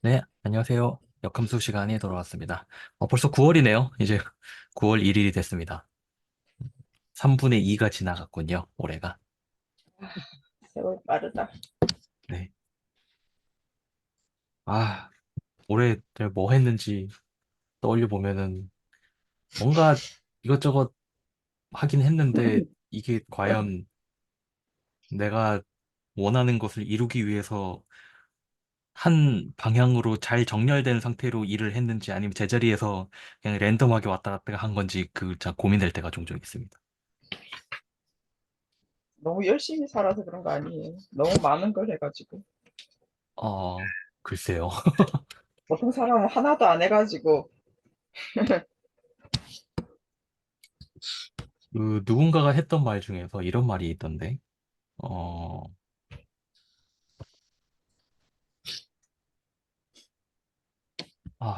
네, 안녕하세요. 역함수 시간이 돌아왔습니다. 벌써 9월이네요. 이제 9월 1일이 됐습니다. 3분의 2가 지나갔군요, 올해가. 세월 빠르다. 네. 아, 올해 제가 뭐 했는지 떠올려 보면은 뭔가 이것저것 하긴 했는데 이게 과연 내가 원하는 것을 이루기 위해서 한 방향으로 잘 정렬된 상태로 일을 했는지 아니면 제자리에서 그냥 랜덤하게 왔다 갔다 한 건지 참 고민될 때가 종종 있습니다. 너무 열심히 살아서 그런 거 아니에요? 너무 많은 걸 해가지고. 글쎄요. 보통 사람은 하나도 안 해가지고. 누군가가 했던 말 중에서 이런 말이 있던데, 어,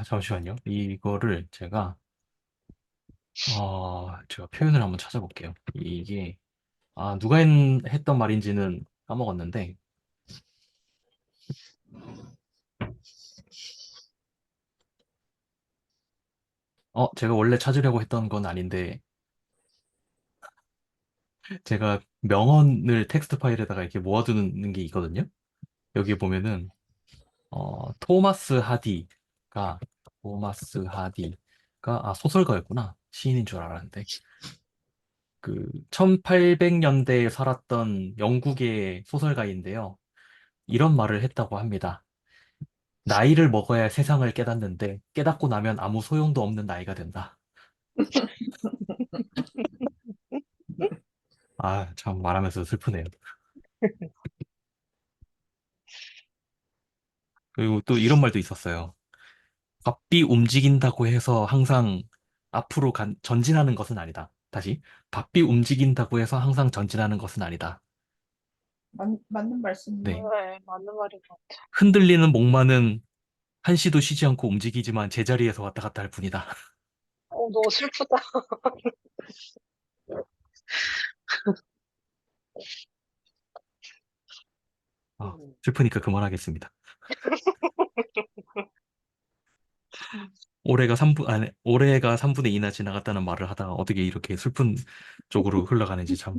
잠시만요. 이거를 제가 표현을 한번 찾아볼게요. 이게, 누가 했던 말인지는 까먹었는데, 제가 원래 찾으려고 했던 건 아닌데, 제가 명언을 텍스트 파일에다가 이렇게 모아두는 게 있거든요. 여기 보면은, 토마스 하디가, 토마스 하디가, 소설가였구나. 시인인 줄 알았는데. 1800년대에 살았던 영국의 소설가인데요. 이런 말을 했다고 합니다. 나이를 먹어야 세상을 깨닫는데 깨닫고 나면 아무 소용도 없는 나이가 된다. 참 말하면서 슬프네요. 그리고 또 이런 말도 있었어요. 바삐 움직인다고 해서 항상 전진하는 것은 아니다. 다시. 바삐 움직인다고 해서 항상 전진하는 것은 아니다. 맞는 말씀이에요. 네. 네, 맞는 말인 것 같아. 흔들리는 목마는 한시도 쉬지 않고 움직이지만 제자리에서 왔다 갔다 할 뿐이다. 너무 슬프다. 음. 슬프니까 그만하겠습니다. 올해가 3분의 2나 지나갔다는 말을 하다가 어떻게 이렇게 슬픈 쪽으로 흘러가는지 참.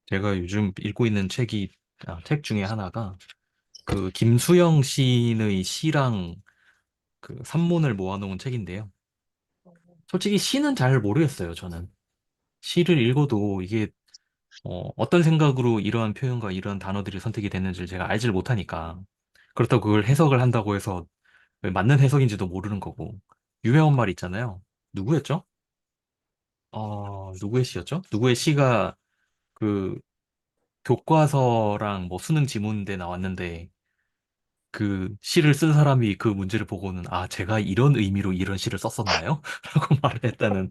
제가 요즘 읽고 있는 책 중에 하나가 김수영 시인의 시랑 산문을 모아놓은 책인데요. 솔직히 시는 잘 모르겠어요, 저는. 시를 읽어도 이게 어떤 생각으로 이러한 표현과 이러한 단어들이 선택이 됐는지를 제가 알지를 못하니까. 그렇다고 그걸 해석을 한다고 해서 왜 맞는 해석인지도 모르는 거고. 유명한 말 있잖아요. 누구였죠? 누구의 시였죠? 누구의 시가 그 교과서랑 뭐 수능 지문대 나왔는데 그 시를 쓴 사람이 그 문제를 보고는 제가 이런 의미로 이런 시를 썼었나요? 라고 말을 했다는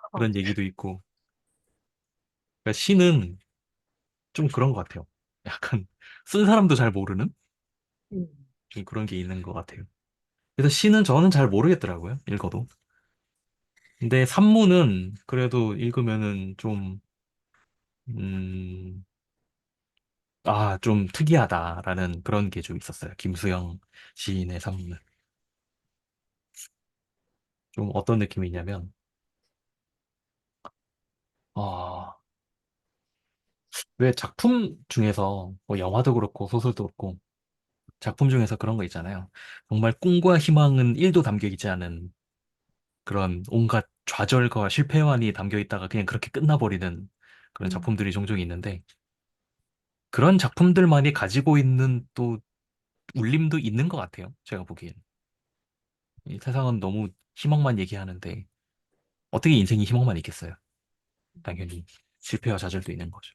어, 그런 얘기도 있고. 그러니까 시는 좀 그런 것 같아요. 약간 쓴 사람도 잘 모르는 음. 좀 그런 게 있는 것 같아요. 그래서 시는 저는 잘 모르겠더라고요. 읽어도. 근데 산문은 그래도 읽으면은 음, 좀 특이하다라는 그런 게 좀 있었어요. 김수영 시인의 산문은. 좀 어떤 느낌이냐면, 아, 왜 작품 중에서, 뭐 영화도 그렇고, 소설도 그렇고, 작품 중에서 그런 거 있잖아요. 정말 꿈과 희망은 1도 담겨 있지 않은 그런 온갖 좌절과 실패만이 담겨 있다가 그냥 그렇게 끝나버리는 그런 음, 작품들이 종종 있는데, 그런 작품들만이 가지고 있는 또 울림도 있는 것 같아요. 제가 보기엔. 이 세상은 너무 희망만 얘기하는데, 어떻게 인생이 희망만 있겠어요? 당연히 실패와 좌절도 있는 거죠.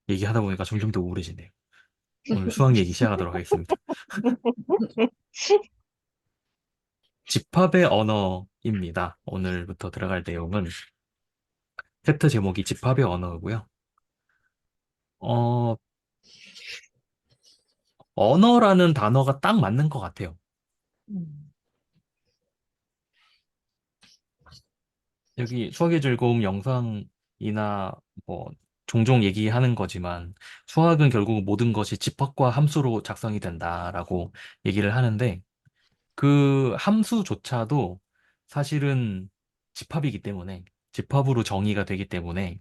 얘기하다 보니까 점점 더 우울해지네요. 오늘 수학 얘기 시작하도록 하겠습니다. 집합의 언어입니다. 오늘부터 들어갈 내용은 챕터 제목이 집합의 언어고요. 어, 언어라는 단어가 딱 맞는 것 같아요. 음. 여기 수학의 즐거움 영상이나 뭐 종종 얘기하는 거지만 수학은 결국 모든 것이 집합과 함수로 작성이 된다라고 얘기를 하는데 그 함수조차도 사실은 집합이기 때문에 집합으로 정의가 되기 때문에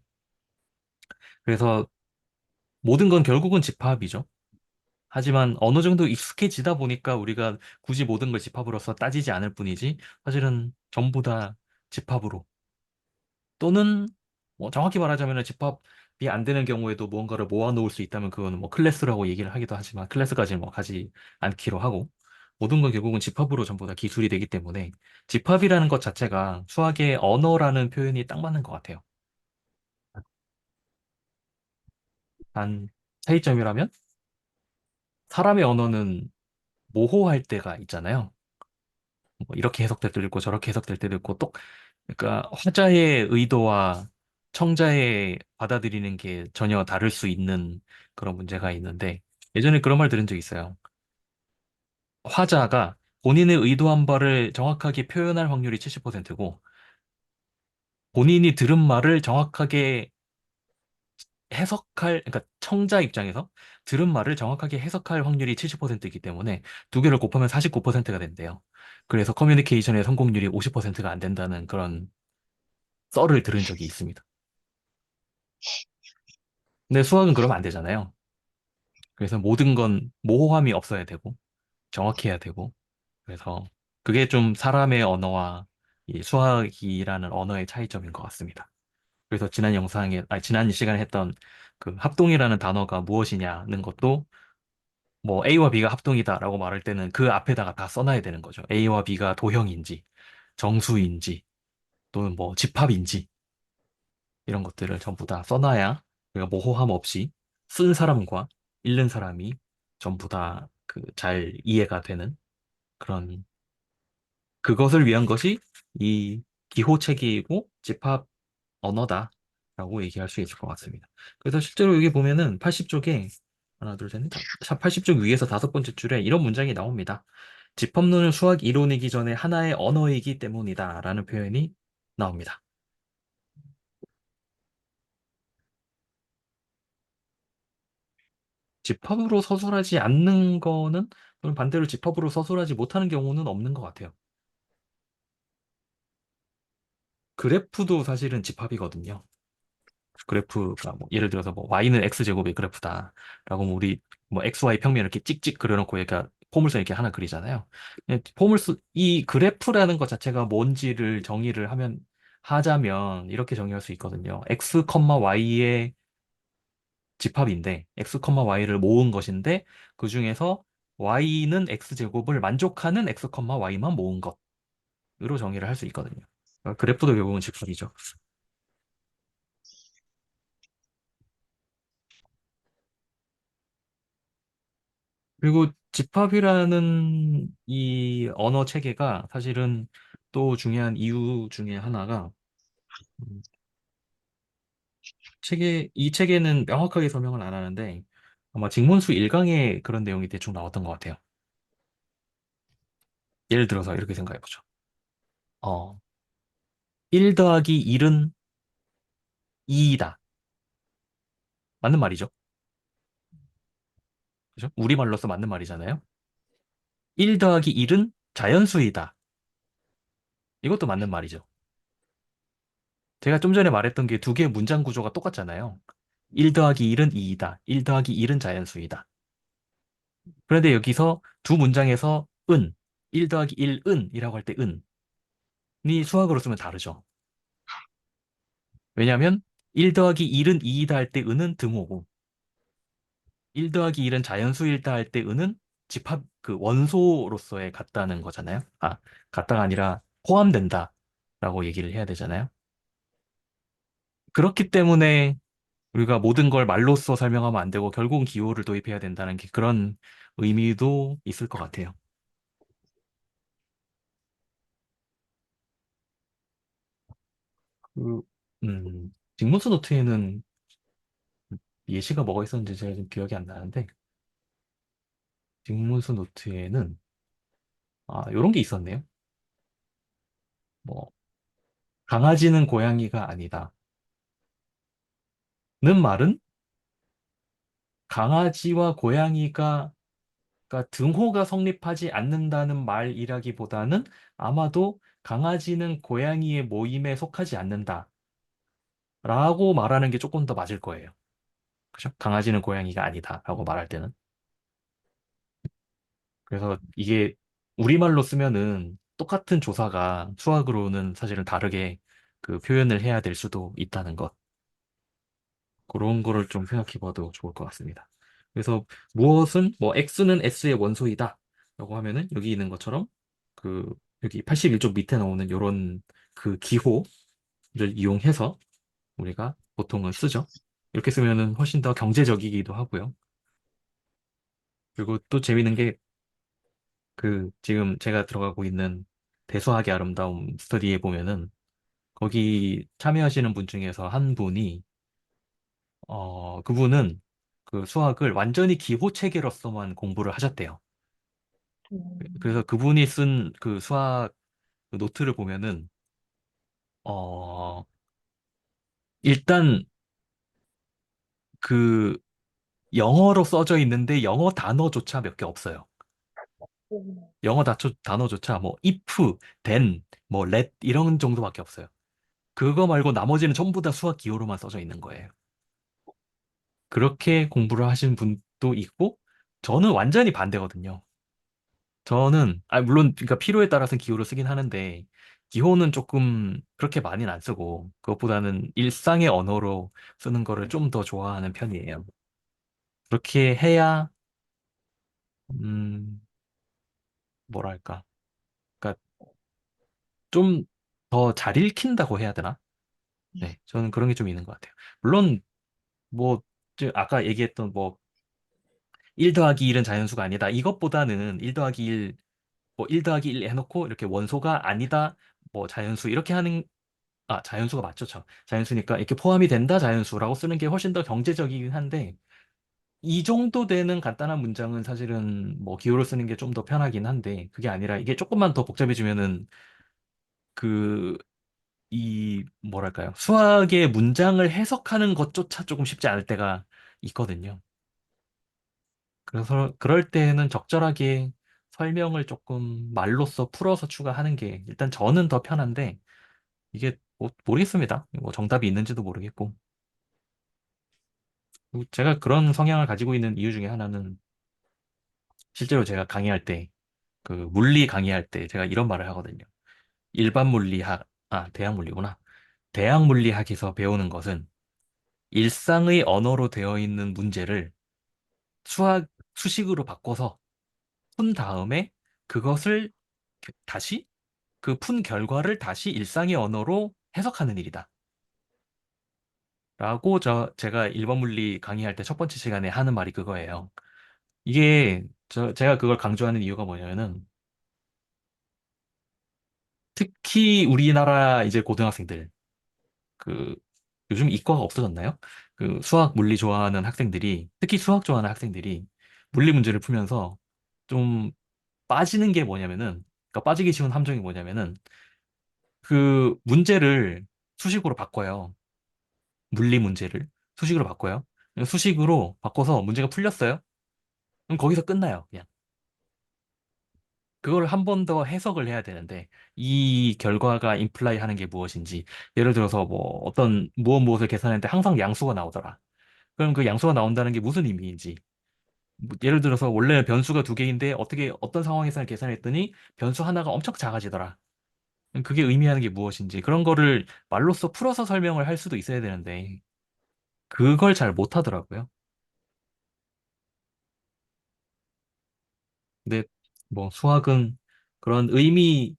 그래서 모든 건 결국은 집합이죠. 하지만 어느 정도 익숙해지다 보니까 우리가 굳이 모든 걸 집합으로서 따지지 않을 뿐이지 사실은 전부 다 집합으로 또는 뭐 정확히 말하자면 집합이 안 되는 경우에도 무언가를 모아놓을 수 있다면 그거는 뭐 클래스라고 얘기를 하기도 하지만 클래스까지는 뭐 가지 않기로 하고 모든 건 결국은 집합으로 전부 다 기술이 되기 때문에 집합이라는 것 자체가 수학의 언어라는 표현이 딱 맞는 것 같아요. 단 차이점이라면 사람의 언어는 모호할 때가 있잖아요. 뭐 이렇게 해석될 때도 있고 저렇게 해석될 때도 있고 또 그러니까 화자의 의도와 청자의 받아들이는 게 전혀 다를 수 있는 그런 문제가 있는데 예전에 그런 말 들은 적 있어요. 화자가 본인의 의도한 바를 정확하게 표현할 확률이 70%고 본인이 들은 말을 정확하게 그러니까 청자 입장에서 들은 말을 정확하게 해석할 확률이 70%이기 때문에 두 개를 곱하면 49%가 된대요. 그래서 커뮤니케이션의 성공률이 50%가 안 된다는 그런 썰을 들은 적이 있습니다. 근데 수학은 그러면 안 되잖아요. 그래서 모든 건 모호함이 없어야 되고 정확해야 되고 그래서 그게 좀 사람의 언어와 이 수학이라는 언어의 차이점인 것 같습니다. 그래서 지난 시간에 했던 그 합동이라는 단어가 무엇이냐는 것도 뭐 A와 B가 합동이다라고 말할 때는 그 앞에다가 다 써놔야 되는 거죠. A와 B가 도형인지 정수인지 또는 뭐 집합인지 이런 것들을 전부 다 써놔야 우리가 모호함 없이 쓴 사람과 읽는 사람이 전부 다 그 잘 이해가 되는 그런 그것을 위한 것이 이 기호체계이고 집합 언어다라고 얘기할 수 있을 것 같습니다. 그래서 실제로 여기 보면은 80쪽에 하나, 둘, 셋, 넷, 80쪽 위에서 다섯 번째 줄에 이런 문장이 나옵니다. 집합론은 수학 이론이기 전에 하나의 언어이기 때문이다라는 표현이 나옵니다. 집합으로 서술하지 않는 거는 또는 반대로 집합으로 서술하지 못하는 경우는 없는 것 같아요. 그래프도 사실은 집합이거든요. 그래프가 뭐 예를 들어서 뭐 y는 x제곱의 그래프다라고 뭐 우리 뭐 xy 평면 이렇게 찍찍 그려놓고 얘가 포물선 이렇게 하나 그리잖아요. 이 그래프라는 것 자체가 뭔지를 정의를 하자면 이렇게 정의할 수 있거든요. x, y의 집합인데 x, y를 모은 것인데 그 중에서 y는 x제곱을 만족하는 x, y만 모은 것으로 정의를 할 수 있거든요. 그래프도 결국은 집합이죠. 그리고 집합이라는 이 언어 체계가 사실은 또 중요한 이유 중에 하나가 음, 이 체계는 명확하게 설명을 안 하는데 아마 직문수 1강에 그런 내용이 대충 나왔던 것 같아요. 예를 들어서 이렇게 생각해 보죠. 1 더하기 1은 2이다. 맞는 말이죠. 그죠? 우리말로서 맞는 말이잖아요. 1 더하기 1은 자연수이다. 이것도 맞는 말이죠. 제가 좀 전에 말했던 게 두 개의 문장 구조가 똑같잖아요. 1 더하기 1은 2이다. 1 더하기 1은 자연수이다. 그런데 여기서 두 문장에서 1 더하기 1은이라고 할 때 은이 수학으로 쓰면 다르죠. 왜냐하면 1 더하기 1은 2이다 할 때 은은 등호고 1 더하기 1은 자연수이다 할 때 은은 집합 그 원소로서의 같다는 거잖아요. 같다가 아니라 포함된다라고 얘기를 해야 되잖아요. 그렇기 때문에 우리가 모든 걸 말로써 설명하면 안 되고 결국은 기호를 도입해야 된다는 게 그런 의미도 있을 것 같아요. 그, 직문서 노트에는 예시가 뭐가 있었는지 제가 좀 기억이 안 나는데, 직문서 노트에는, 요런 게 있었네요. 뭐, 강아지는 고양이가 아니다. 는 말은 강아지와 고양이가 그러니까 등호가 성립하지 않는다는 말이라기보다는 아마도 강아지는 고양이의 모임에 속하지 않는다라고 말하는 게 조금 더 맞을 거예요. 그죠? 강아지는 고양이가 아니다라고 말할 때는. 그래서 이게 우리말로 쓰면은 똑같은 조사가 수학으로는 사실은 다르게 그 표현을 해야 될 수도 있다는 것. 그런 거를 좀 생각해 봐도 좋을 것 같습니다. 그래서 무엇은 뭐 x는 s의 원소이다 라고 하면은 여기 있는 것처럼 그 여기 81쪽 밑에 나오는 요런 그 기호를 이용해서 우리가 보통은 쓰죠. 이렇게 쓰면은 훨씬 더 경제적이기도 하고요. 그리고 또 재밌는 게 그 지금 제가 들어가고 있는 대수학의 아름다움 스터디에 보면은 거기 참여하시는 분 중에서 한 분이 그분은 그 수학을 완전히 기호 체계로서만 공부를 하셨대요. 그래서 음, 그분이 쓴 그 수학 그 노트를 보면은 어 일단 그 영어로 써져 있는데 영어 단어조차 몇 개 없어요. 음, 영어 단어조차 뭐 if, then, 뭐 let 이런 정도밖에 없어요. 그거 말고 나머지는 전부 다 수학 기호로만 써져 있는 거예요. 그렇게 공부를 하신 분도 있고 저는 완전히 반대거든요. 저는 물론 그러니까 필요에 따라서는 기호를 쓰긴 하는데 기호는 조금 그렇게 많이는 안 쓰고 그것보다는 일상의 언어로 쓰는 거를 좀 더 좋아하는 편이에요. 그렇게 해야 음 뭐랄까 그러니까 좀 더 잘 읽힌다고 해야 되나? 네, 저는 그런 게 좀 있는 것 같아요. 물론 뭐 아까 얘기했던 뭐 1 더하기 1은 자연수가 아니다. 이것보다는 1 더하기 1, 뭐 1 더하기 1 해놓고 이렇게 원소가 아니다. 뭐 자연수 이렇게 하는 자연수가 맞죠, 자연수니까 이렇게 포함이 된다, 자연수라고 쓰는 게 훨씬 더 경제적이긴 한데, 이 정도 되는 간단한 문장은 사실은 뭐 기호를 쓰는 게 좀 더 편하긴 한데, 그게 아니라 이게 조금만 더 복잡해지면은 그, 뭐랄까요. 수학의 문장을 해석하는 것조차 조금 쉽지 않을 때가 있거든요. 그래서 그럴 때는 적절하게 설명을 조금 말로써 풀어서 추가하는 게 일단 저는 더 편한데, 이게 뭐 모르겠습니다. 뭐 정답이 있는지도 모르겠고. 제가 그런 성향을 가지고 있는 이유 중에 하나는 실제로 제가 강의할 때, 그 물리 강의할 때 제가 이런 말을 하거든요. 일반 물리학, 대학 물리구나. 대학 물리학에서 배우는 것은 일상의 언어로 되어 있는 문제를 수학, 수식으로 바꿔서 푼 다음에 그것을 다시, 그 푼 결과를 다시 일상의 언어로 해석하는 일이다. 라고 제가 일반 물리 강의할 때 첫 번째 시간에 하는 말이 그거예요. 이게 제가 그걸 강조하는 이유가 뭐냐면은 특히 우리나라 이제 고등학생들 그 요즘 이과가 없어졌나요? 그 수학 물리 좋아하는 학생들이 특히 수학 좋아하는 학생들이 물리 문제를 풀면서 좀 빠지는 게 뭐냐면은 그러니까 빠지기 쉬운 함정이 뭐냐면은 그 문제를 수식으로 바꿔요. 물리 문제를 수식으로 바꿔요. 수식으로 바꿔서 문제가 풀렸어요. 그럼 거기서 끝나요. 그냥. 그걸 한 번 더 해석을 해야 되는데 이 결과가 임플라이 하는 게 무엇인지 예를 들어서 뭐 어떤 무엇을 계산했는데 항상 양수가 나오더라. 그럼 그 양수가 나온다는 게 무슨 의미인지 뭐 예를 들어서 원래 변수가 두 개인데 어떻게 어떤 상황에서 계산했더니 변수 하나가 엄청 작아지더라. 그럼 그게 의미하는 게 무엇인지 그런 거를 말로써 풀어서 설명을 할 수도 있어야 되는데 그걸 잘 못하더라고요. 근데 뭐 수학은 그런 의미도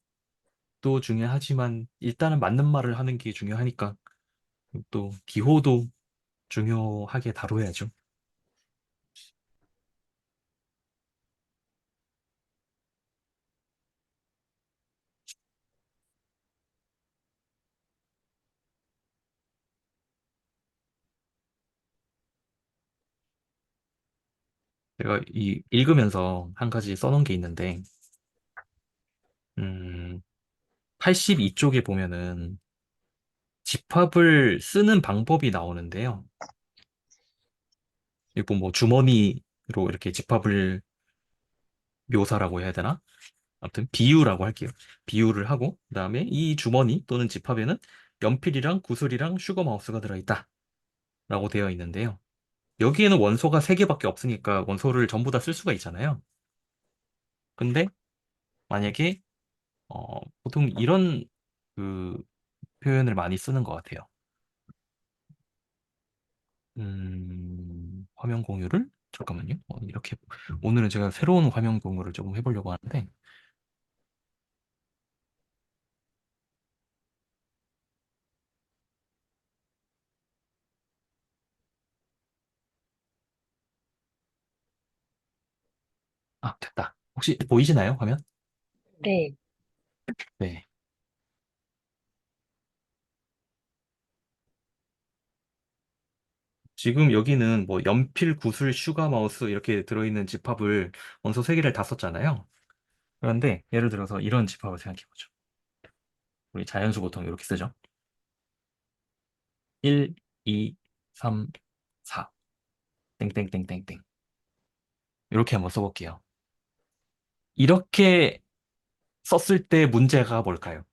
중요하지만 일단은 맞는 말을 하는 게 중요하니까 또 기호도 중요하게 다뤄야죠. 제가 읽으면서 한 가지 써놓은 게 있는데, 음, 82쪽에 보면은 집합을 쓰는 방법이 나오는데요. 이거 뭐 주머니로 이렇게 집합을 묘사라고 해야 되나? 아무튼 비유라고 할게요. 비유를 하고 그다음에 이 주머니 또는 집합에는 연필이랑 구슬이랑 슈거 마우스가 들어있다 라고 되어 있는데요. 여기에는 원소가 3개밖에 없으니까 원소를 전부 다 쓸 수가 있잖아요. 근데 만약에 보통 이런 그 표현을 많이 쓰는 것 같아요. 화면 공유를 잠깐만요. 이렇게 오늘은 제가 새로운 화면 공유를 조금 해보려고 하는데 됐다. 혹시 보이시나요, 화면? 네. 네. 지금 여기는 뭐 연필, 구슬, 슈가 마우스 이렇게 들어있는 집합을 원소 3개를 다 썼잖아요. 그런데 예를 들어서 이런 집합을 생각해보죠. 우리 자연수 보통 이렇게 쓰죠. 1, 2, 3, 4. 땡땡땡땡땡. 이렇게 한번 써볼게요. 이렇게 썼을 때 문제가 뭘까요?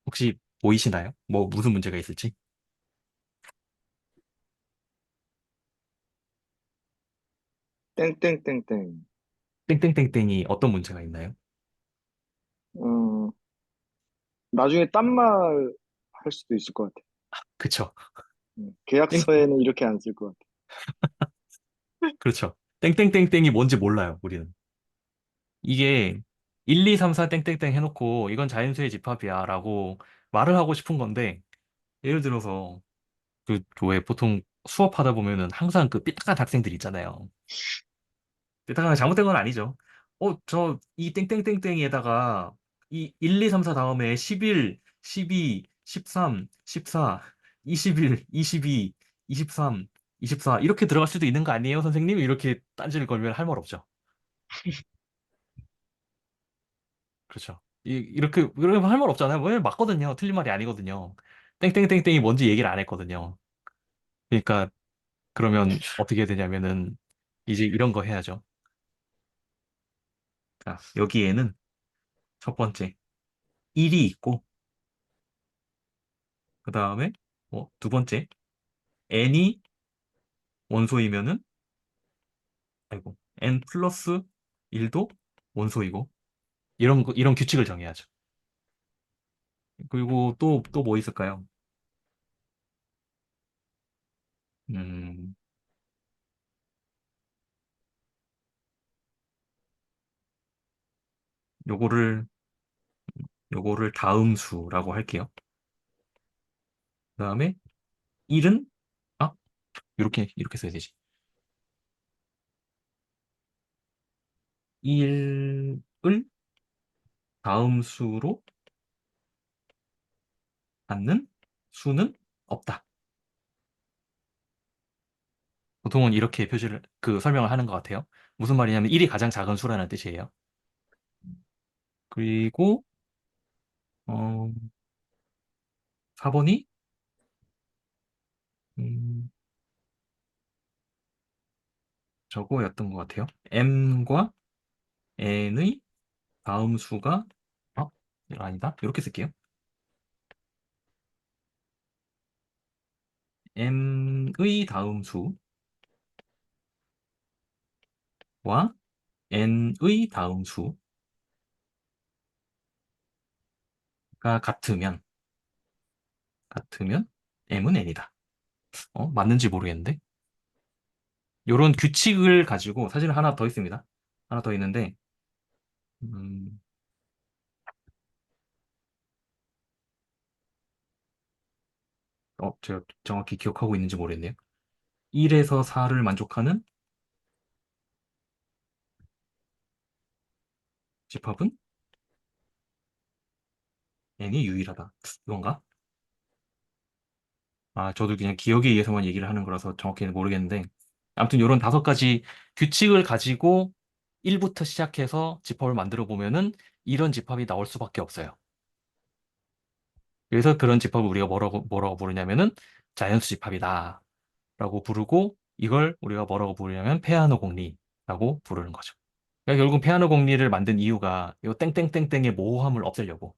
혹시 보이시나요? 뭐 무슨 문제가 있을지? 땡땡땡땡. 땡땡땡땡이 어떤 문제가 있나요? 어, 나중에 딴 말 할 수도 있을 것 같아. 그쵸. 땡, 계약서에는 이렇게 안 쓸 것 같아. 그렇죠. 땡땡땡땡이 뭔지 몰라요, 우리는. 이게 1, 2, 3, 4 땡땡땡 해놓고 이건 자연수의 집합이야 라고 말을 하고 싶은 건데 예를 들어서 왜 보통 수업하다 보면은 항상 그 삐딱한 학생들 있잖아요. 삐딱한 잘못된 건 아니죠. 이 땡땡땡땡에다가 이 1, 2, 3, 4 다음에 11, 12, 13, 14, 21, 22, 23, 24 이렇게 들어갈 수도 있는 거 아니에요, 선생님? 이렇게 딴지를 걸면 할 말 없죠. 그렇죠. 이렇게 할 말 없잖아요. 왜 맞거든요. 틀린 말이 아니거든요. 땡땡땡땡이 뭔지 얘기를 안 했거든요. 그러니까 그러면 어떻게 해야 되냐면은 이제 이런 거 해야죠. 자, 여기에는 첫 번째 1이 있고 그 다음에 두 번째 n이 원소이면은 아이고 n 플러스 1도 원소이고 이런 규칙을 정해야죠. 그리고 또 뭐 있을까요? 음, 요거를 요거를 다음 수라고 할게요. 그 다음에 1은 아 이렇게 써야 되지. 1을 다음 수로 받는 수는 없다. 보통은 이렇게 설명을 하는 것 같아요. 무슨 말이냐면 1이 가장 작은 수라는 뜻이에요. 그리고 4번이 저거였던 것 같아요. m과 n의 다음 수가 이거 아니다. 이렇게 쓸게요. m의 다음 수와 n의 다음 수가 같으면 m은 n이다. 맞는지 모르겠는데. 이런 규칙을 가지고 사실 하나 더 있습니다. 하나 더 있는데 음, 제가 정확히 기억하고 있는지 모르겠네요. 1에서 4를 만족하는 집합은 n이 유일하다. 이건가? 저도 그냥 기억에 의해서만 얘기를 하는 거라서 정확히는 모르겠는데 아무튼 이런 5가지 규칙을 가지고 1부터 시작해서 집합을 만들어 보면은 이런 집합이 나올 수밖에 없어요. 그래서 그런 집합을 우리가 뭐라고 부르냐면은 자연수 집합이다 라고 부르고, 이걸 우리가 뭐라고 부르냐면 페아노 공리라고 부르는 거죠. 그러니까 결국 페아노 공리를 만든 이유가 이 땡땡땡땡의 모호함을 없애려고.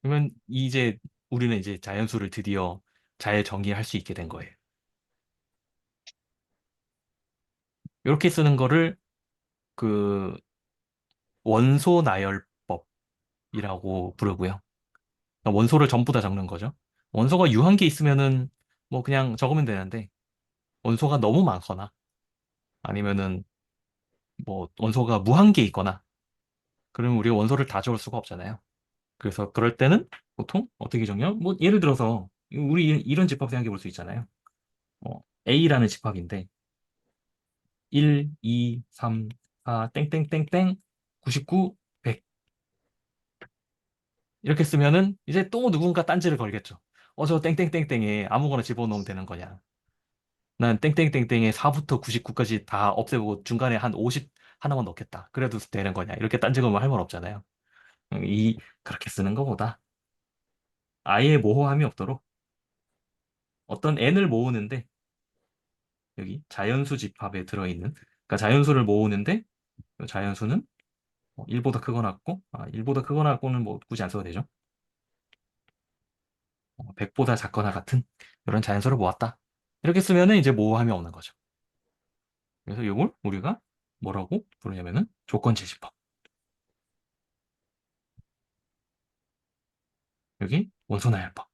그러면 이제 우리는 이제 자연수를 드디어 잘 정의할 수 있게 된 거예요. 이렇게 쓰는 거를 그 원소 나열법이라고 부르고요. 그러니까 원소를 전부 다 적는 거죠. 원소가 유한 게 있으면은 뭐 그냥 적으면 되는데, 원소가 너무 많거나 아니면은 뭐 원소가 무한 게 있거나 그러면 우리가 원소를 다 적을 수가 없잖아요. 그래서 그럴 때는 보통 어떻게 적냐? 뭐 예를 들어서 우리 이런 집합 생각해 볼 수 있잖아요. A라는 집합인데 1, 2, 3, 4, 땡땡땡땡, 99, 100 이렇게 쓰면은 이제 또 누군가 딴지를 걸겠죠. 저 땡땡땡땡에 아무거나 집어넣으면 되는 거냐. 난 땡땡땡땡에 4부터 99까지 다 없애고 중간에 한 50 하나만 넣겠다. 그래도 되는 거냐. 이렇게 딴지 걸면 할 말 없잖아요. 그렇게 쓰는 것보다 아예 모호함이 없도록 어떤 n을 모으는데, 여기 자연수 집합에 들어있는, 그러니까 자연수를 모으는데 이 자연수는 1보다 크거나 같고, 1보다 크거나 같고는 뭐 굳이 안 써도 되죠. 100보다 작거나 같은 이런 자연수를 모았다. 이렇게 쓰면은 이제 모호함이 없는 거죠. 그래서 이걸 우리가 뭐라고 부르냐면은 조건지 집합. 여기 원소나열법.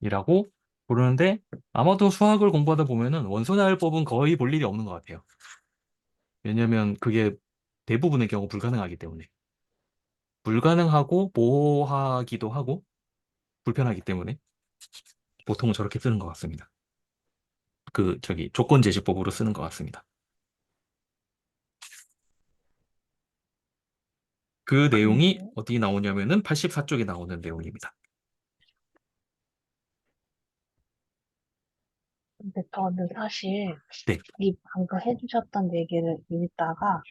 이라고 부르는데, 아마도 수학을 공부하다 보면은 원소나열법은 거의 볼 일이 없는 것 같아요. 왜냐면 그게 대부분의 경우 불가능하기 때문에. 불가능하고 모호하기도 하고 불편하기 때문에 보통은 저렇게 쓰는 것 같습니다. 조건 제시법으로 쓰는 것 같습니다. 그 내용이 어디 나오냐면은 84쪽에 나오는 내용입니다. 근데 저는 사실 네. 이 방금 해주셨던 얘기를 읽다가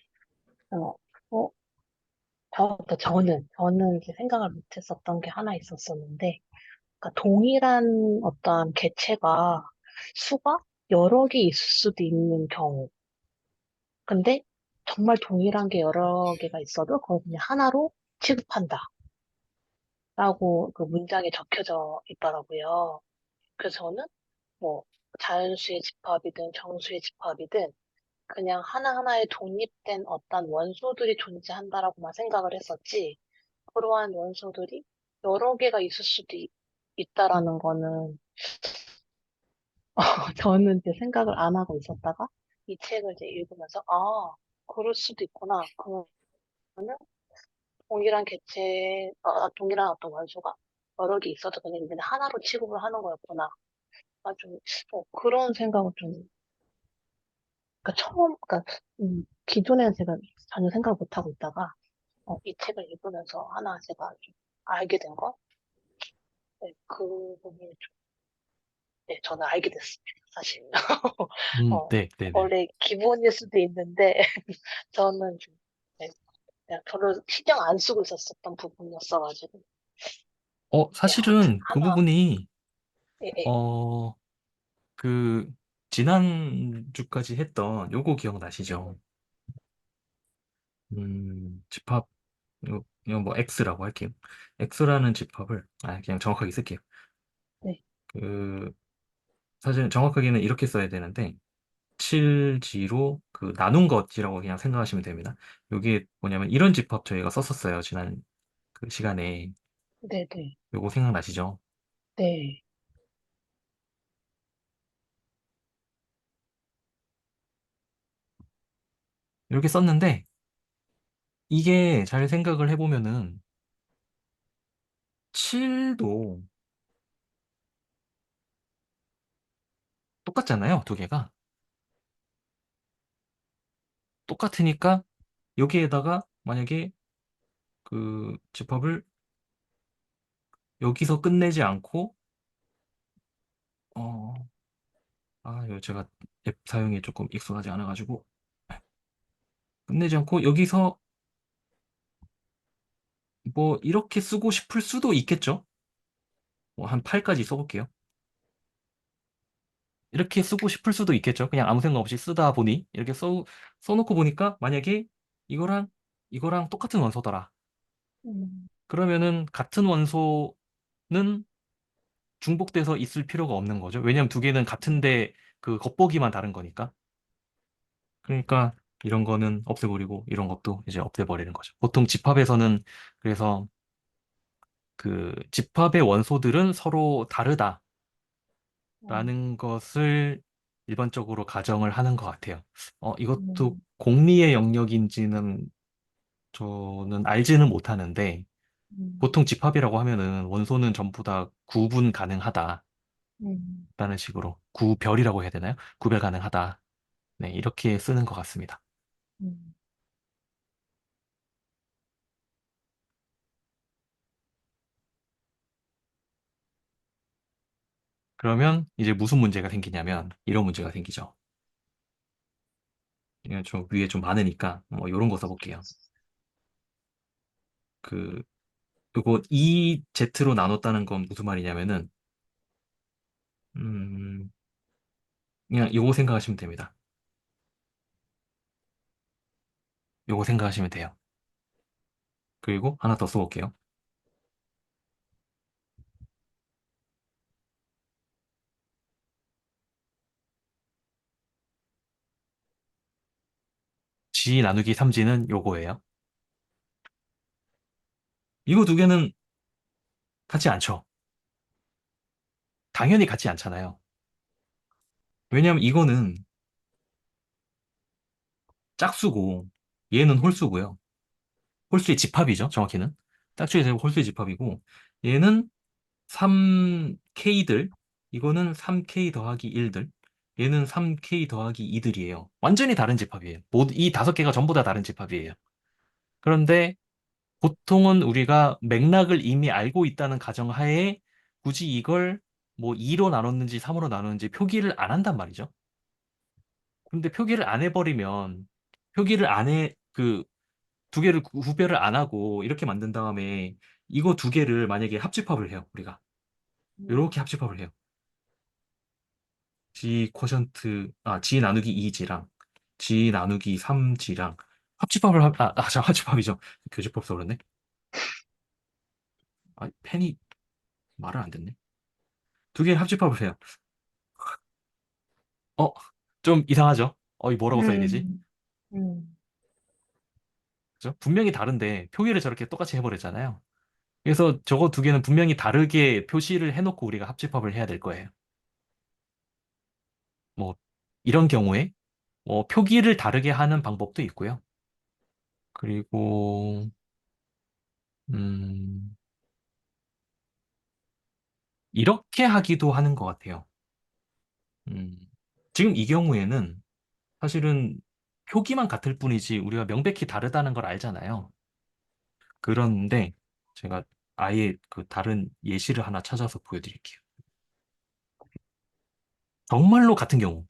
어, 어, 저는 이제 생각을 못했었던 게 하나 있었었는데, 그러니까 동일한 어떤 개체가 수가 여러 개 있을 수도 있는 경우. 근데 정말 동일한 게 여러 개가 있어도 그걸 그냥 하나로 취급한다. 라고 그 문장에 적혀져 있더라고요. 그래서 저는 뭐 자연수의 집합이든 정수의 집합이든 그냥 하나하나의 독립된 어떤 원소들이 존재한다라고만 생각을 했었지, 그러한 원소들이 여러 개가 있을 수도 있다라는 거는 저는 이제 생각을 안 하고 있었다가 이 책을 이제 읽으면서 그럴 수도 있구나. 그러면은 동일한 동일한 어떤 원소가 여러 개 있어도 그냥 이제 하나로 취급을 하는 거였구나. 아주 그런 생각을 좀, 그러니까 기존에는 제가 전혀 생각을 못 하고 있다가 이 책을 읽으면서 하나 제가 좀 알게 된 거, 네, 그 부분이 좀, 네, 저는 알게 됐습니다, 사실. 어, 네, 네, 네. 원래 기본일 수도 있는데, 저는 좀, 네, 그냥 별로 신경 안 쓰고 있었던 부분이었어가지고, 네, 아무튼, 사실은 그 하나, 부분이, 예, 예, 어, 그, 지난주까지 했던 요거 기억나시죠? 집합, 이거 뭐 X라고 할게요. X라는 집합을, 그냥 정확하게 쓸게요. 네, 그, 사실 정확하게는 이렇게 써야 되는데, 7G로 나눈 것이라고 그냥 생각하시면 됩니다. 이게 뭐냐면 이런 집합 저희가 썼었어요. 지난 그 시간에. 네, 네, 요거 생각나시죠? 네, 이렇게 썼는데, 이게 잘 생각을 해보면은 7도 똑같잖아요. 두 개가. 똑같으니까 여기에다가 만약에 그 집합을 여기서 끝내지 않고, 어, 이거 제가 앱 사용이 조금 익숙하지 않아가지고, 끝내지 않고 여기서 뭐 이렇게 쓰고 싶을 수도 있겠죠. 뭐한 8까지 써볼게요. 이렇게 쓰고 싶을 수도 있겠죠. 그냥 아무 생각 없이 쓰다 보니 이렇게 써놓고 보니까 만약에 이거랑 이거랑 똑같은 원소더라. 음, 그러면은 같은 원소는 중복돼서 있을 필요가 없는 거죠. 왜냐면 두 개는 같은데 그 겉보기만 다른 거니까. 그러니까 이런 거는 없애버리고 이런 것도 이제 없애버리는 거죠. 보통 집합에서는 그래서 그 집합의 원소들은 서로 다르다라는 음, 것을 일반적으로 가정을 하는 것 같아요. 이것도 음, 공리의 영역인지는 저는 알지는 못하는데 음, 보통 집합이라고 하면은 원소는 전부 다 구분 가능하다라는 음, 식으로 구별이라고 해야 되나요? 구별 가능하다. 네, 이렇게 쓰는 것 같습니다. 음. 그러면 이제 무슨 문제가 생기냐면 이런 문제가 생기죠. 이거 좀 위에 좀 많으니까 뭐 이런 거 써볼게요. 그 요거 EZ로 나눴다는 건 무슨 말이냐면은 음, 그냥 요거 생각하시면 됩니다. 요거 생각하시면 돼요. 그리고 하나 더 써볼게요. G 나누기 3G는 요거예요. 이거 두 개는 같지 않죠. 당연히 같지 않잖아요. 왜냐하면 이거는 짝수고 얘는 홀수고요. 홀수의 집합이죠. 정확히는. 짝수에서 홀수의 집합이고 얘는 3K들 이거는 3K 더하기 1들 얘는 3K 더하기 2들이에요. 완전히 다른 집합이에요. 모두 이 다섯 개가 전부 다 다른 집합이에요. 그런데 보통은 우리가 맥락을 이미 알고 있다는 가정하에 굳이 이걸 뭐 2로 나눴는지 3으로 나눴는지 표기를 안 한단 말이죠. 근데 표기를 안 해버리면 표기를 안 해, 그 두 개를 구별을 안 하고 이렇게 만든 다음에 이거 두 개를 만약에 합집합을 해요, 우리가. 이렇게 합집합을 해요. G 나누기 2G랑 G 나누기 3G랑 합집합이죠. 교집합 써버렸네. 펜이 말을 안 듣네. 두 개를 합집합을 해요. 어, 좀 이상하죠? 이 뭐라고 써야 되지? 음, 음, 그죠? 분명히 다른데 표기를 저렇게 똑같이 해버렸잖아요. 그래서 저거 두 개는 분명히 다르게 표시를 해놓고 우리가 합집합을 해야 될 거예요. 뭐, 이런 경우에 표기를 다르게 하는 방법도 있고요. 그리고, 음, 이렇게 하기도 하는 것 같아요. 음, 지금 이 경우에는 사실은 표기만 같을 뿐이지 우리가 명백히 다르다는 걸 알잖아요. 그런데 제가 아예 그 다른 예시를 하나 찾아서 보여드릴게요. 정말로 같은 경우.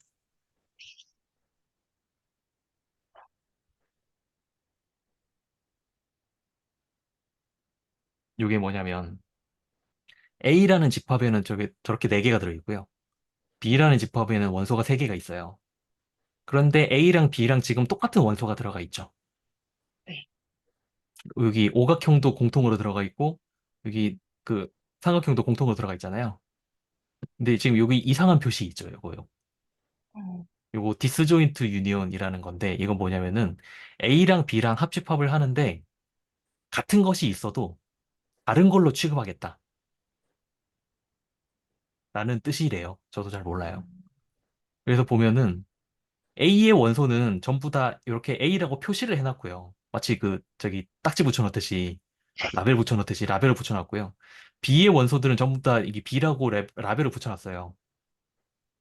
이게 뭐냐면 A라는 집합에는 저렇게 4개가 들어있고요. B라는 집합에는 원소가 3개가 있어요. 그런데 A랑 B랑 지금 똑같은 원소가 들어가 있죠. 네. 여기 오각형도 공통으로 들어가 있고 여기 그 삼각형도 공통으로 들어가 있잖아요. 근데 지금 여기 이상한 표시 있죠, 요거요. 음, 요거 디스조인트 유니온이라는 건데 이건 뭐냐면은 A랑 B랑 합집합을 하는데 같은 것이 있어도 다른 걸로 취급하겠다라는 뜻이래요. 저도 잘 몰라요. 그래서 보면은 A의 원소는 전부 다 이렇게 A라고 표시를 해놨고요. 마치 그 저기 딱지 붙여놓듯이 라벨 붙여놓듯이 라벨을 붙여놨고요. B의 원소들은 전부 다 이게 B라고 라벨을 붙여놨어요.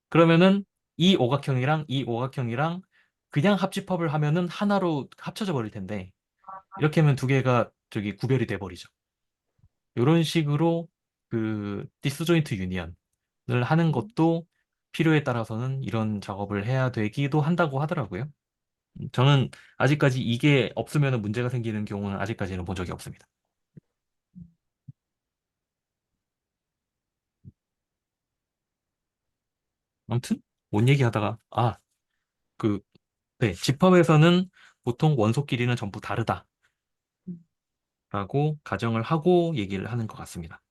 그러면은 이 오각형이랑 이 오각형이랑 그냥 합집합을 하면은 하나로 합쳐져 버릴 텐데 이렇게 하면 두 개가 저기 구별이 돼 버리죠. 이런 식으로 그 디스조인트 유니언을 하는 것도 필요에 따라서는 이런 작업을 해야 되기도 한다고 하더라고요. 저는 아직까지 이게 없으면 문제가 생기는 경우는 아직까지는 본 적이 없습니다. 아무튼 뭔 얘기하다가 그 네, 집합에서는 보통 원소끼리는 전부 다르다라고 음, 가정을 하고 얘기를 하는 것 같습니다.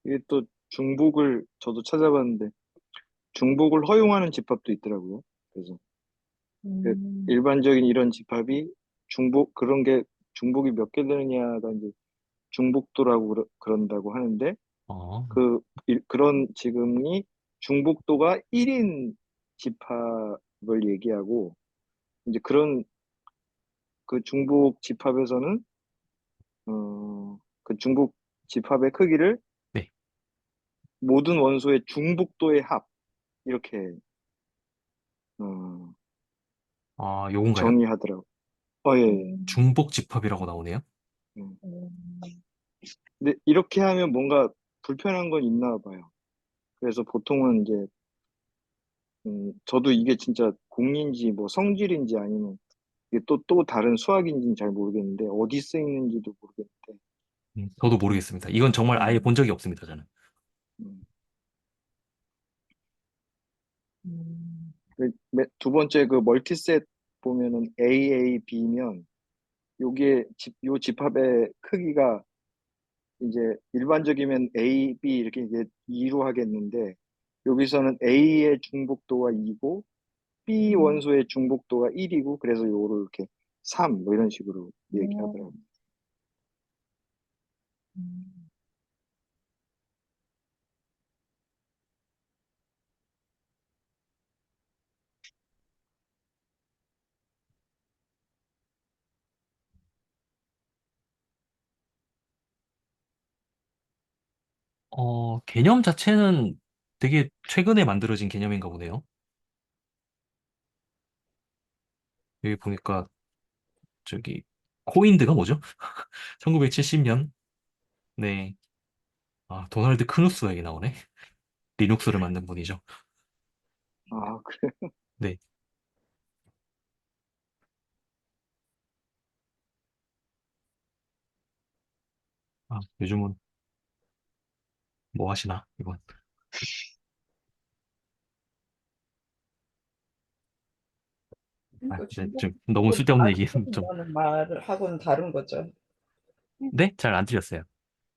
이게 또 중복을 저도 찾아봤는데 중복을 허용하는 집합도 있더라고요. 그래서 그 음, 일반적인 이런 집합이 중복 그런 게 중복이 몇 개 되느냐가 이제 중복도라고 그런다고 하는데 어, 그런 지금이 중복도가 1인 집합을 얘기하고 이제 그런 그 중복 집합에서는 그 중복 집합의 크기를 네. 모든 원소의 중복도의 합 이렇게 어, 요건가요? 정의하더라고. 예. 예. 음, 중복 집합이라고 나오네요. 음. 음, 근데 이렇게 하면 뭔가 불편한 건 있나 봐요. 그래서 보통은 이제 저도 이게 진짜 공인지 뭐 성질인지 아니면 이게 또 다른 수학인지는 잘 모르겠는데 어디 쓰이는지도 모르겠는데 저도 모르겠습니다. 이건 정말 아예 음, 본 적이 없습니다, 저는. 음. 음, 두 번째 그 멀티셋 보면은 AAB면 요 집합의 크기가 이제 일반적이면 A, B 이렇게 이제 2로 하겠는데 여기서는 A의 중복도가 2고 B 음, 원소의 중복도가 1이고 그래서 요거를 이렇게 3 뭐 이런 식으로 얘기하더라고요. 음. 개념 자체는 되게 최근에 만들어진 개념인가 보네요. 여기 보니까 저기 코인드가 뭐죠? 1970년? 네. 도널드 크누스가 여기 나오네. 리눅스를 만든 분이죠. 아, 그래. 네. 요즘은 뭐 하시나, 이건. 그러니까 네, 중복 좀 너무 좀 쓸데없는 얘기 좀. 다르다는 말을 하고는 다른 거죠. 네? 잘 안 들렸어요.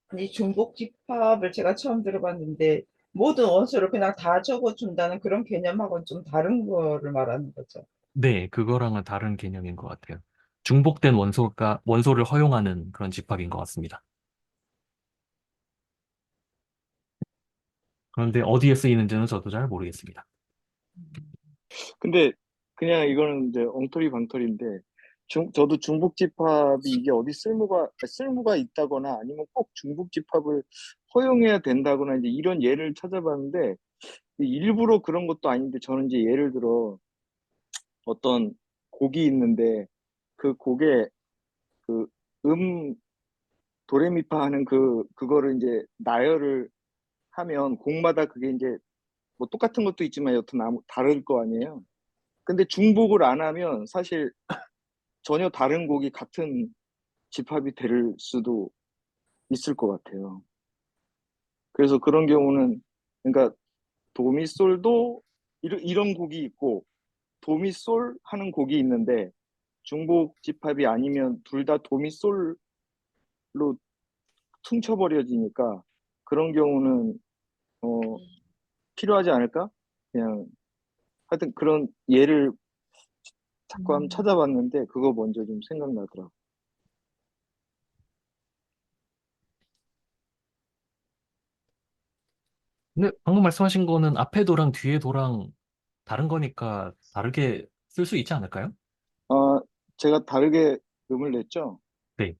아니, 중복 집합을 제가 처음 들어봤는데 모든 원소를 그냥 다 적어준다는 그런 개념하고는 좀 다른 거를 말하는 거죠. 네, 그거랑은 다른 개념인 것 같아요. 중복된 원소를 허용하는 그런 집합인 것 같습니다. 그런데 어디에 쓰이는지는 저도 잘 모르겠습니다. 근데 그냥 이거는 이제 엉터리 방터리인데 저도 중복집합이 이게 어디 쓸모가 있다거나 아니면 꼭 중복집합을 허용해야 된다거나 이제 이런 예를 찾아봤는데 일부러 그런 것도 아닌데 저는 이제 예를 들어 어떤 곡이 있는데 그 곡에 그 음 도레미파 하는 그거를 이제 나열을 하면 곡마다 그게 이제 뭐 똑같은 것도 있지만 여튼 다를 거 아니에요. 근데 중복을 안 하면 사실 전혀 다른 곡이 같은 집합이 될 수도 있을 것 같아요. 그래서 그런 경우는 그러니까 도미솔도 이런 곡이 있고 도미솔 하는 곡이 있는데 중복 집합이 아니면 둘 다 도미솔로 퉁쳐버려지니까 그런 경우는 어, 필요하지 않을까? 그냥 하여튼 그런 예를 자꾸 한번 음. 찾아봤는데 그거 먼저 좀 생각나더라고. 근데 방금 말씀하신 거는 앞에 도랑 뒤에 도랑 다른 거니까 다르게 쓸 수 있지 않을까요? 아, 제가 다르게 음을 냈죠. 네.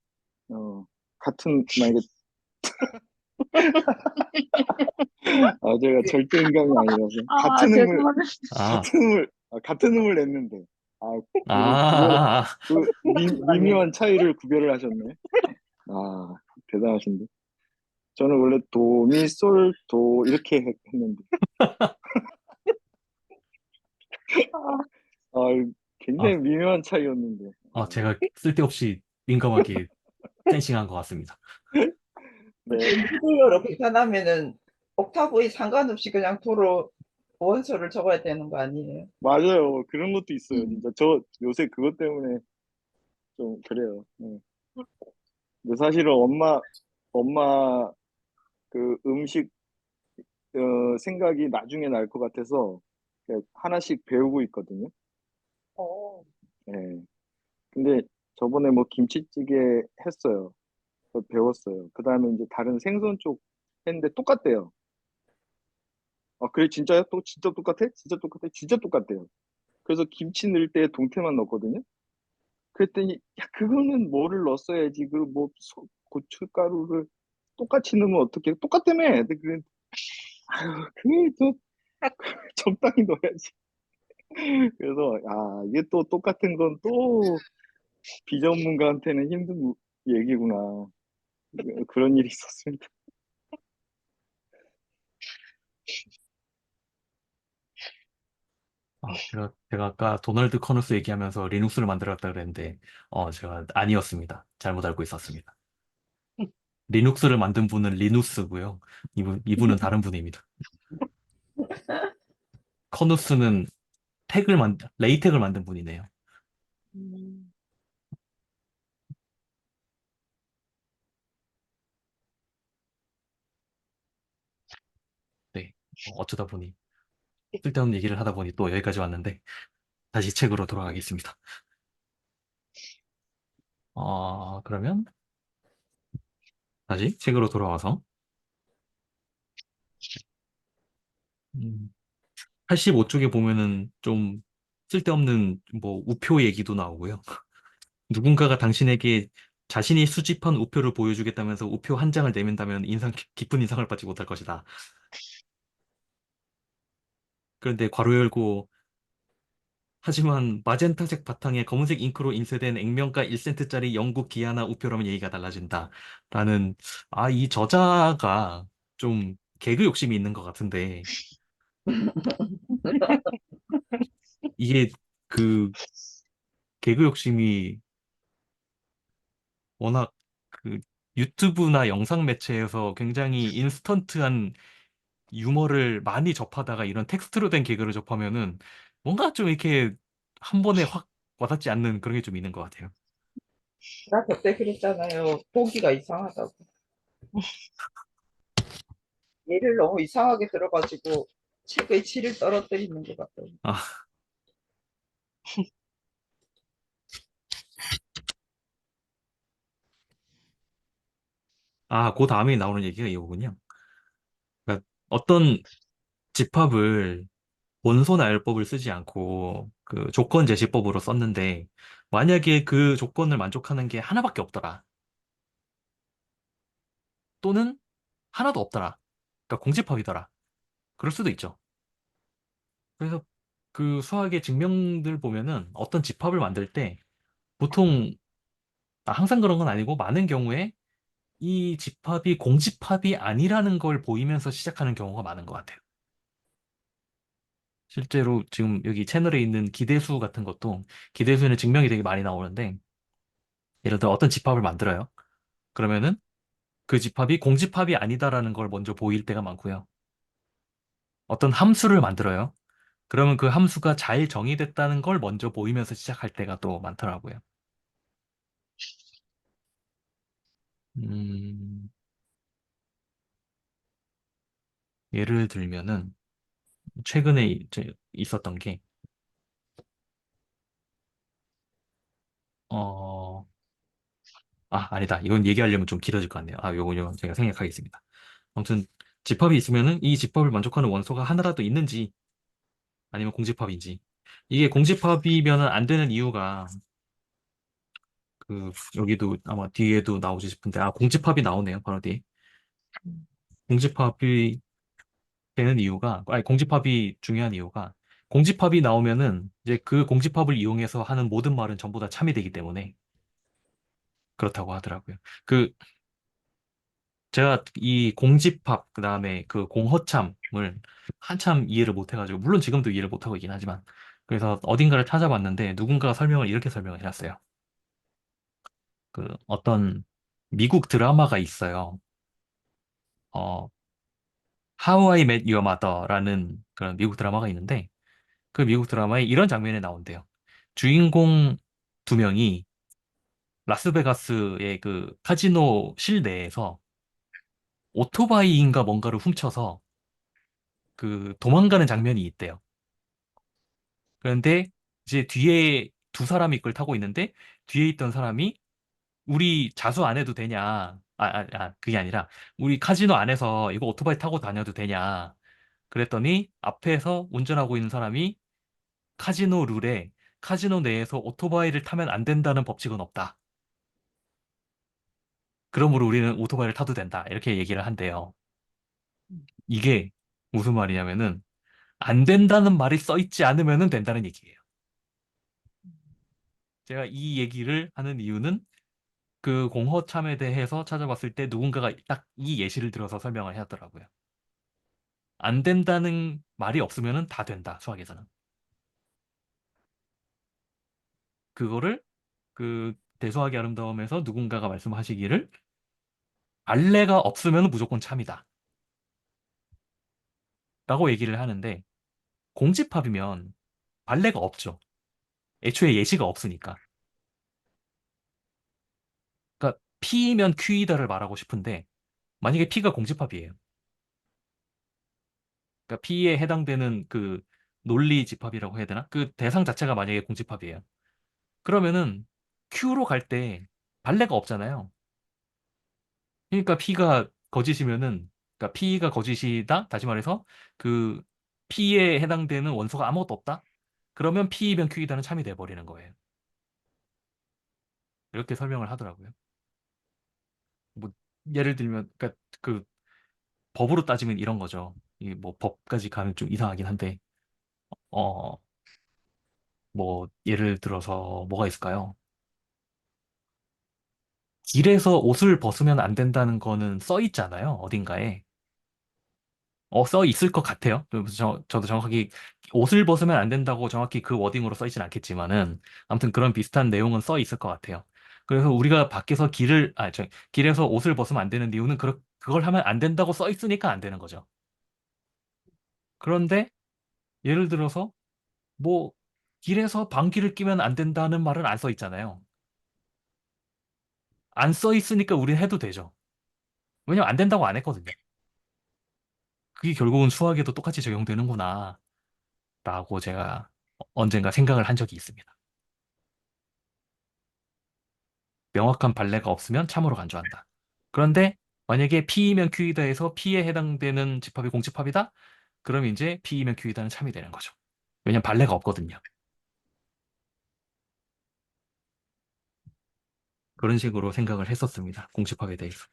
같은 만약에 제가 절대 음감이 아니라서 아, 죄송합니다. 아, 같은 음을 냈는데 아, 그 미묘한 차이를 구별을 하셨네. 아, 대단하신데. 저는 원래 도, 미, 솔, 도 이렇게 했는데. 아, 아, 굉장히 미묘한 차이였는데. 제가 쓸데없이 민감하게 센싱한 것 같습니다. 네, 미디어로 계산하면은 옥타브에 상관없이 그냥 도로 원소를 적어야 되는 거 아니에요? 맞아요. 그런 것도 있어요. 진짜 저 요새 그것 때문에 좀 그래요. 네. 근데 사실은 엄마 그 음식 생각이 나중에 날 것 같아서 그냥 하나씩 배우고 있거든요. 어, 네. 근데 저번에 뭐 김치찌개 했어요. 그거 배웠어요. 그 다음에 이제 다른 생선 쪽 했는데 똑같대요. 아, 그래, 진짜요? 또 진짜 똑같아? 진짜 똑같아? 진짜 똑같대요. 그래서 김치 넣을 때 동태만 넣었거든요. 그랬더니, 야, 그거는 뭐를 넣었어야지. 그리고 뭐, 고춧가루를 똑같이 넣으면 어떻게, 똑같다며. 근데 그래, 아유, 그게 또 적당히 넣어야지. 그래서, 아, 이게 또 똑같은 건 또 비전문가한테는 힘든 얘기구나. 그런 일이 있었습니다. 제가 아까 도널드 커누스 얘기하면서 리눅스를 만들었다 그랬는데, 제가 아니었습니다. 잘못 알고 있었습니다. 리눅스를 만든 분은 리누스고요. 이분은 다른 분입니다. 커누스는 레이텍을 만든 분이네요. 음, 네. 어쩌다 보니, 쓸데없는 얘기를 하다 보니 또 여기까지 왔는데, 다시 책으로 돌아가겠습니다. 그러면, 다시 책으로 돌아와서, 85쪽에 보면은 좀 쓸데없는 뭐 우표 얘기도 나오고요. 누군가가 당신에게 자신이 수집한 우표를 보여주겠다면서 우표 한 장을 내민다면 깊은 인상을 받지 못할 것이다. 그런데 괄호 열고 하지만 마젠타색 바탕에 검은색 잉크로 인쇄된 액면가 1센트짜리 영국 기아나 우표라면 얘기가 달라진다. 라는 이 저자가 좀 개그 욕심이 있는 것 같은데 이게 그 개그 욕심이 워낙 그 유튜브나 영상 매체에서 굉장히 인스턴트한 유머를 많이 접하다가 이런 텍스트로 된 개그를 접하면은 뭔가 좀 이렇게 한 번에 확 와닿지 않는 그런 게 좀 있는 것 같아요. 나 그때 그랬잖아요. 보기가 이상하다고. 얘를 너무 이상하게 들어가지고 책의 질을 떨어뜨리는 것 같아요. 아, 그 다음에 나오는 얘기가 이거군요. 그러니까 어떤 집합을 원소 나열법을 쓰지 않고 그 조건 제시법으로 썼는데 만약에 그 조건을 만족하는 게 하나밖에 없더라. 또는 하나도 없더라. 그러니까 공집합이더라. 그럴 수도 있죠. 그래서 그 수학의 증명들 보면은 어떤 집합을 만들 때 보통 항상 그런 건 아니고 많은 경우에 이 집합이 공집합이 아니라는 걸 보이면서 시작하는 경우가 많은 것 같아요. 실제로 지금 여기 채널에 있는 기대수 같은 것도 기대수에는 증명이 되게 많이 나오는데 예를 들어 어떤 집합을 만들어요. 그러면은 그 집합이 공집합이 아니다라는 걸 먼저 보일 때가 많고요. 어떤 함수를 만들어요. 그러면 그 함수가 잘 정의됐다는 걸 먼저 보이면서 시작할 때가 또 많더라고요. 음, 예를 들면은 최근에 있었던 게 어, 아니다. 이건 얘기하려면 좀 길어질 것 같네요. 요건 제가 생략하겠습니다. 아무튼 집합이 있으면은 이 집합을 만족하는 원소가 하나라도 있는지 아니면 공집합인지. 이게 공집합이면은 안 되는 이유가 여기도 아마 뒤에도 나오지 싶은데 공집합이 나오네요. 바로 뒤에. 공집합이 되는 이유가 공집합이 중요한 이유가 공집합이 나오면은 이제 그 공집합을 이용해서 하는 모든 말은 전부 다 참이 되기 때문에 그렇다고 하더라고요. 그 제가 이 공집합 그다음에 그 공허참을 한참 이해를 못 해가지고 물론 지금도 이해를 못 하고 있긴 하지만 그래서 어딘가를 찾아봤는데 누군가가 설명을 이렇게 설명을 해놨어요. 그 어떤 미국 드라마가 있어요. 어, How I Met Your Mother라는 그런 미국 드라마가 있는데 그 미국 드라마에 이런 장면이 나온대요. 주인공 두 명이 라스베가스의 그 카지노 실내에서 오토바이인가 뭔가를 훔쳐서 그 도망가는 장면이 있대요. 그런데 이제 뒤에 두 사람이 그걸 타고 있는데 뒤에 있던 사람이 우리 자수 안 해도 되냐? 그게 아니라 우리 카지노 안에서 이거 오토바이 타고 다녀도 되냐? 그랬더니 앞에서 운전하고 있는 사람이 카지노 룰에 카지노 내에서 오토바이를 타면 안 된다는 법칙은 없다. 그러므로 우리는 오토바이를 타도 된다. 이렇게 얘기를 한대요. 이게 무슨 말이냐면은 안 된다는 말이 써 있지 않으면은 된다는 얘기예요. 제가 이 얘기를 하는 이유는 그 공허참에 대해서 찾아봤을 때 누군가가 딱 이 예시를 들어서 설명을 하더라고요. 안 된다는 말이 없으면은 다 된다, 수학에서는. 그거를 그 대수학의 아름다움에서 누군가가 말씀하시기를 발레가 없으면 무조건 참이다. 라고 얘기를 하는데 공집합이면 발레가 없죠. 애초에 예시가 없으니까. 그러니까 P면 Q이다를 말하고 싶은데 만약에 P가 공집합이에요. 그러니까 P에 해당되는 그 논리 집합이라고 해야 되나? 그 대상 자체가 만약에 공집합이에요. 그러면은 Q로 갈 때 발레가 없잖아요. 그러니까 P가 거짓이면은 그러니까 P가 거짓이다. 다시 말해서 그 P에 해당되는 원소가 아무것도 없다. 그러면 P면 Q이다는 참이 돼 버리는 거예요. 이렇게 설명을 하더라고요. 뭐 예를 들면 그러니까 그 법으로 따지면 이런 거죠. 이 뭐 법까지 가면 좀 이상하긴 한데 어 뭐 예를 들어서 뭐가 있을까요? 길에서 옷을 벗으면 안 된다는 거는 써 있잖아요. 어딘가에. 써 있을 것 같아요. 저도 정확하게 옷을 벗으면 안 된다고 정확히 그 워딩으로 써 있진 않겠지만은 아무튼 그런 비슷한 내용은 써 있을 것 같아요. 그래서 우리가 밖에서 길에서 옷을 벗으면 안 되는 이유는 그걸 하면 안 된다고 써 있으니까 안 되는 거죠. 그런데 예를 들어서 뭐 길에서 방귀를 뀌면 안 된다는 말은 안 써 있잖아요. 안 써 있으니까 우린 해도 되죠. 왜냐면 안 된다고 안 했거든요. 그게 결국은 수학에도 똑같이 적용되는구나. 라고 제가 언젠가 생각을 한 적이 있습니다. 명확한 발레가 없으면 참으로 간주한다. 그런데 만약에 P이면 Q이다 해서 P에 해당되는 집합이 공집합이다? 그럼 이제 P이면 Q이다는 참이 되는 거죠. 왜냐면 발레가 없거든요. 그런 식으로 생각을 했었습니다. 공집합에 대해서.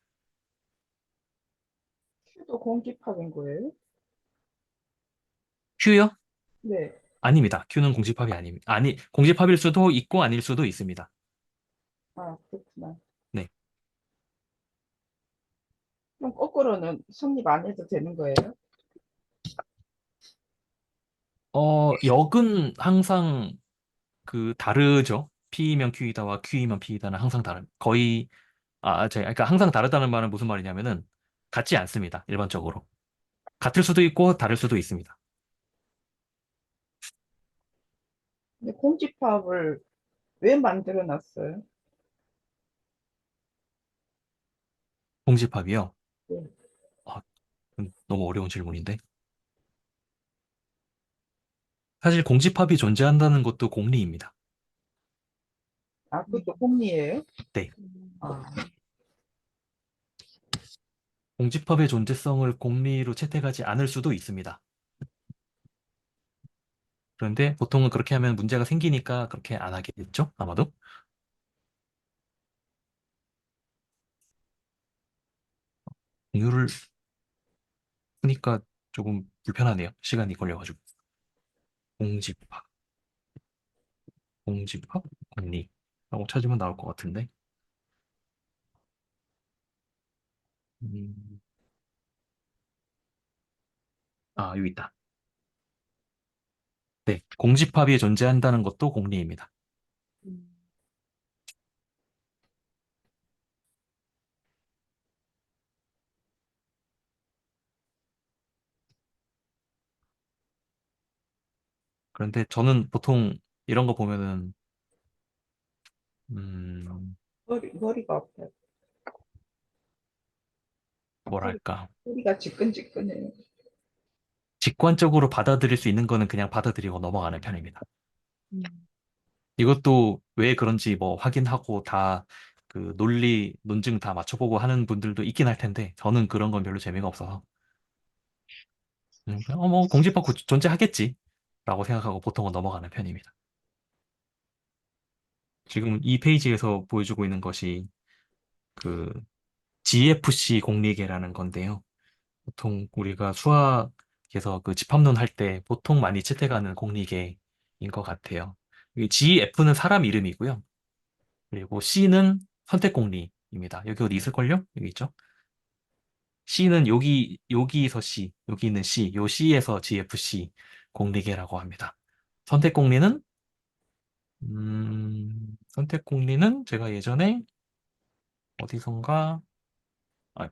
큐도 공집합인 거예요? Q요? 네. 아닙니다. Q는 공집합이 아닙니다. 공집합일 수도 있고 아닐 수도 있습니다. 아, 그렇구나. 네. 그럼 거꾸로는 성립 안 해도 되는 거예요? 역은 항상 다르죠. P이면 Q이다와 Q이면 P이다는 항상 거의, 그러니까 항상 다르다는 말은 무슨 말이냐면은 같지 않습니다. 일반적으로. 같을 수도 있고 다를 수도 있습니다. 근데 공집합을 왜 만들어 놨어요? 공집합이요. 네. 아, 너무 어려운 질문인데. 사실 공집합이 존재한다는 것도 공리입니다. 아, 그것도 공리예요? 네. 아, 공집합의 존재성을 공리로 채택하지 않을 수도 있습니다. 그런데 보통은 그렇게 하면 문제가 생기니까 그렇게 안 하겠죠? 아마도. 공유를 하니까 조금 불편하네요. 시간이 걸려가지고. 공집합, 공집합, 공리라고 찾으면 나올 것 같은데. 음, 여기 있다. 네, 공집합이 존재한다는 것도 공리입니다. 음, 그런데 저는 보통 이런 거 보면은, 음, 머리가 아파요. 뭐랄까. 소리가 지끈지끈해요. 직관적으로 받아들일 수 있는 거는 그냥 받아들이고 넘어가는 편입니다. 음, 이것도 왜 그런지 뭐 확인하고 다 그 논리, 논증 다 맞춰보고 하는 분들도 있긴 할 텐데, 저는 그런 건 별로 재미가 없어서, 그냥, 뭐, 공집합 존재하겠지. 라고 생각하고 보통은 넘어가는 편입니다. 지금 이 페이지에서 보여주고 있는 것이 그 GFC 공리계라는 건데요. 보통 우리가 수학에서 그 집합론 할 때 보통 많이 채택하는 공리계인 것 같아요. 이 GF는 사람 이름이고요. 그리고 C는 선택 공리입니다. 여기 어디 있을걸요? 여기 있죠? C는 여기서 C, 여기 있는 C, 요 C에서 GFC 공리계라고 합니다. 선택 공리는 선택 공리는 제가 예전에 어디선가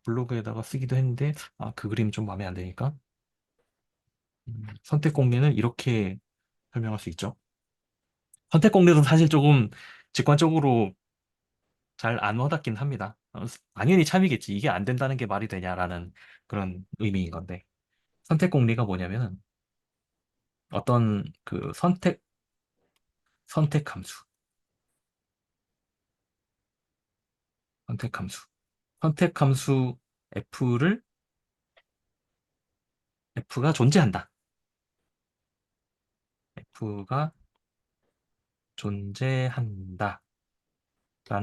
블로그에다가 쓰기도 했는데 그 그림 좀 마음에 안 드니까 선택 공리는 이렇게 설명할 수 있죠. 선택 공리도 사실 조금 직관적으로 잘 안 와닿긴 합니다. 당연히 참이겠지. 이게 안 된다는 게 말이 되냐라는 그런 의미인 건데. 선택 공리가 뭐냐면은 어떤 그 선택 함수, 선택 함수, 선택 함수 F가 존재한다. F가 존재한다라는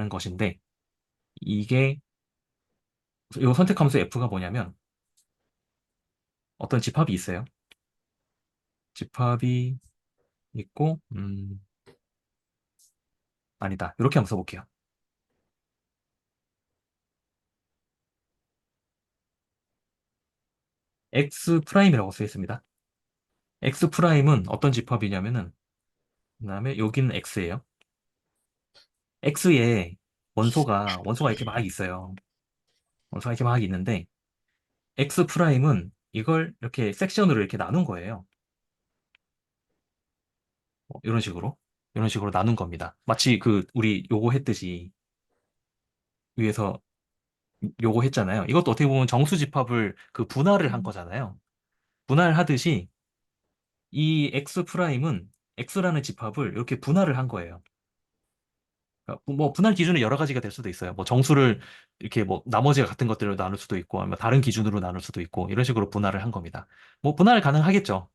것인데 이게 이 선택 함수 F가 뭐냐면 어떤 집합이 있어요. 집합이 있고 아니다. 이렇게 한번 써볼게요. X 프라임이라고 쓰여 있습니다. X 프라임은 어떤 집합이냐면은 그다음에 여기는 X예요. X에 원소가 이렇게 막 있어요. 원소가 이렇게 막 있는데 X 프라임은 이걸 이렇게 섹션으로 이렇게 나눈 거예요. 이런 식으로 나눈 겁니다. 마치 그 우리 요거 했듯이 위에서 요거 했잖아요. 이것도 어떻게 보면 정수 집합을 그 분할을 한 거잖아요. 분할하듯이 이 X 프라임은 X라는 집합을 이렇게 분할을 한 거예요. 그러니까 뭐 분할 기준은 여러 가지가 될 수도 있어요. 뭐 정수를 이렇게 뭐 나머지가 같은 것들로 나눌 수도 있고 아니면 다른 기준으로 나눌 수도 있고 이런 식으로 분할을 한 겁니다. 뭐 분할 가능하겠죠.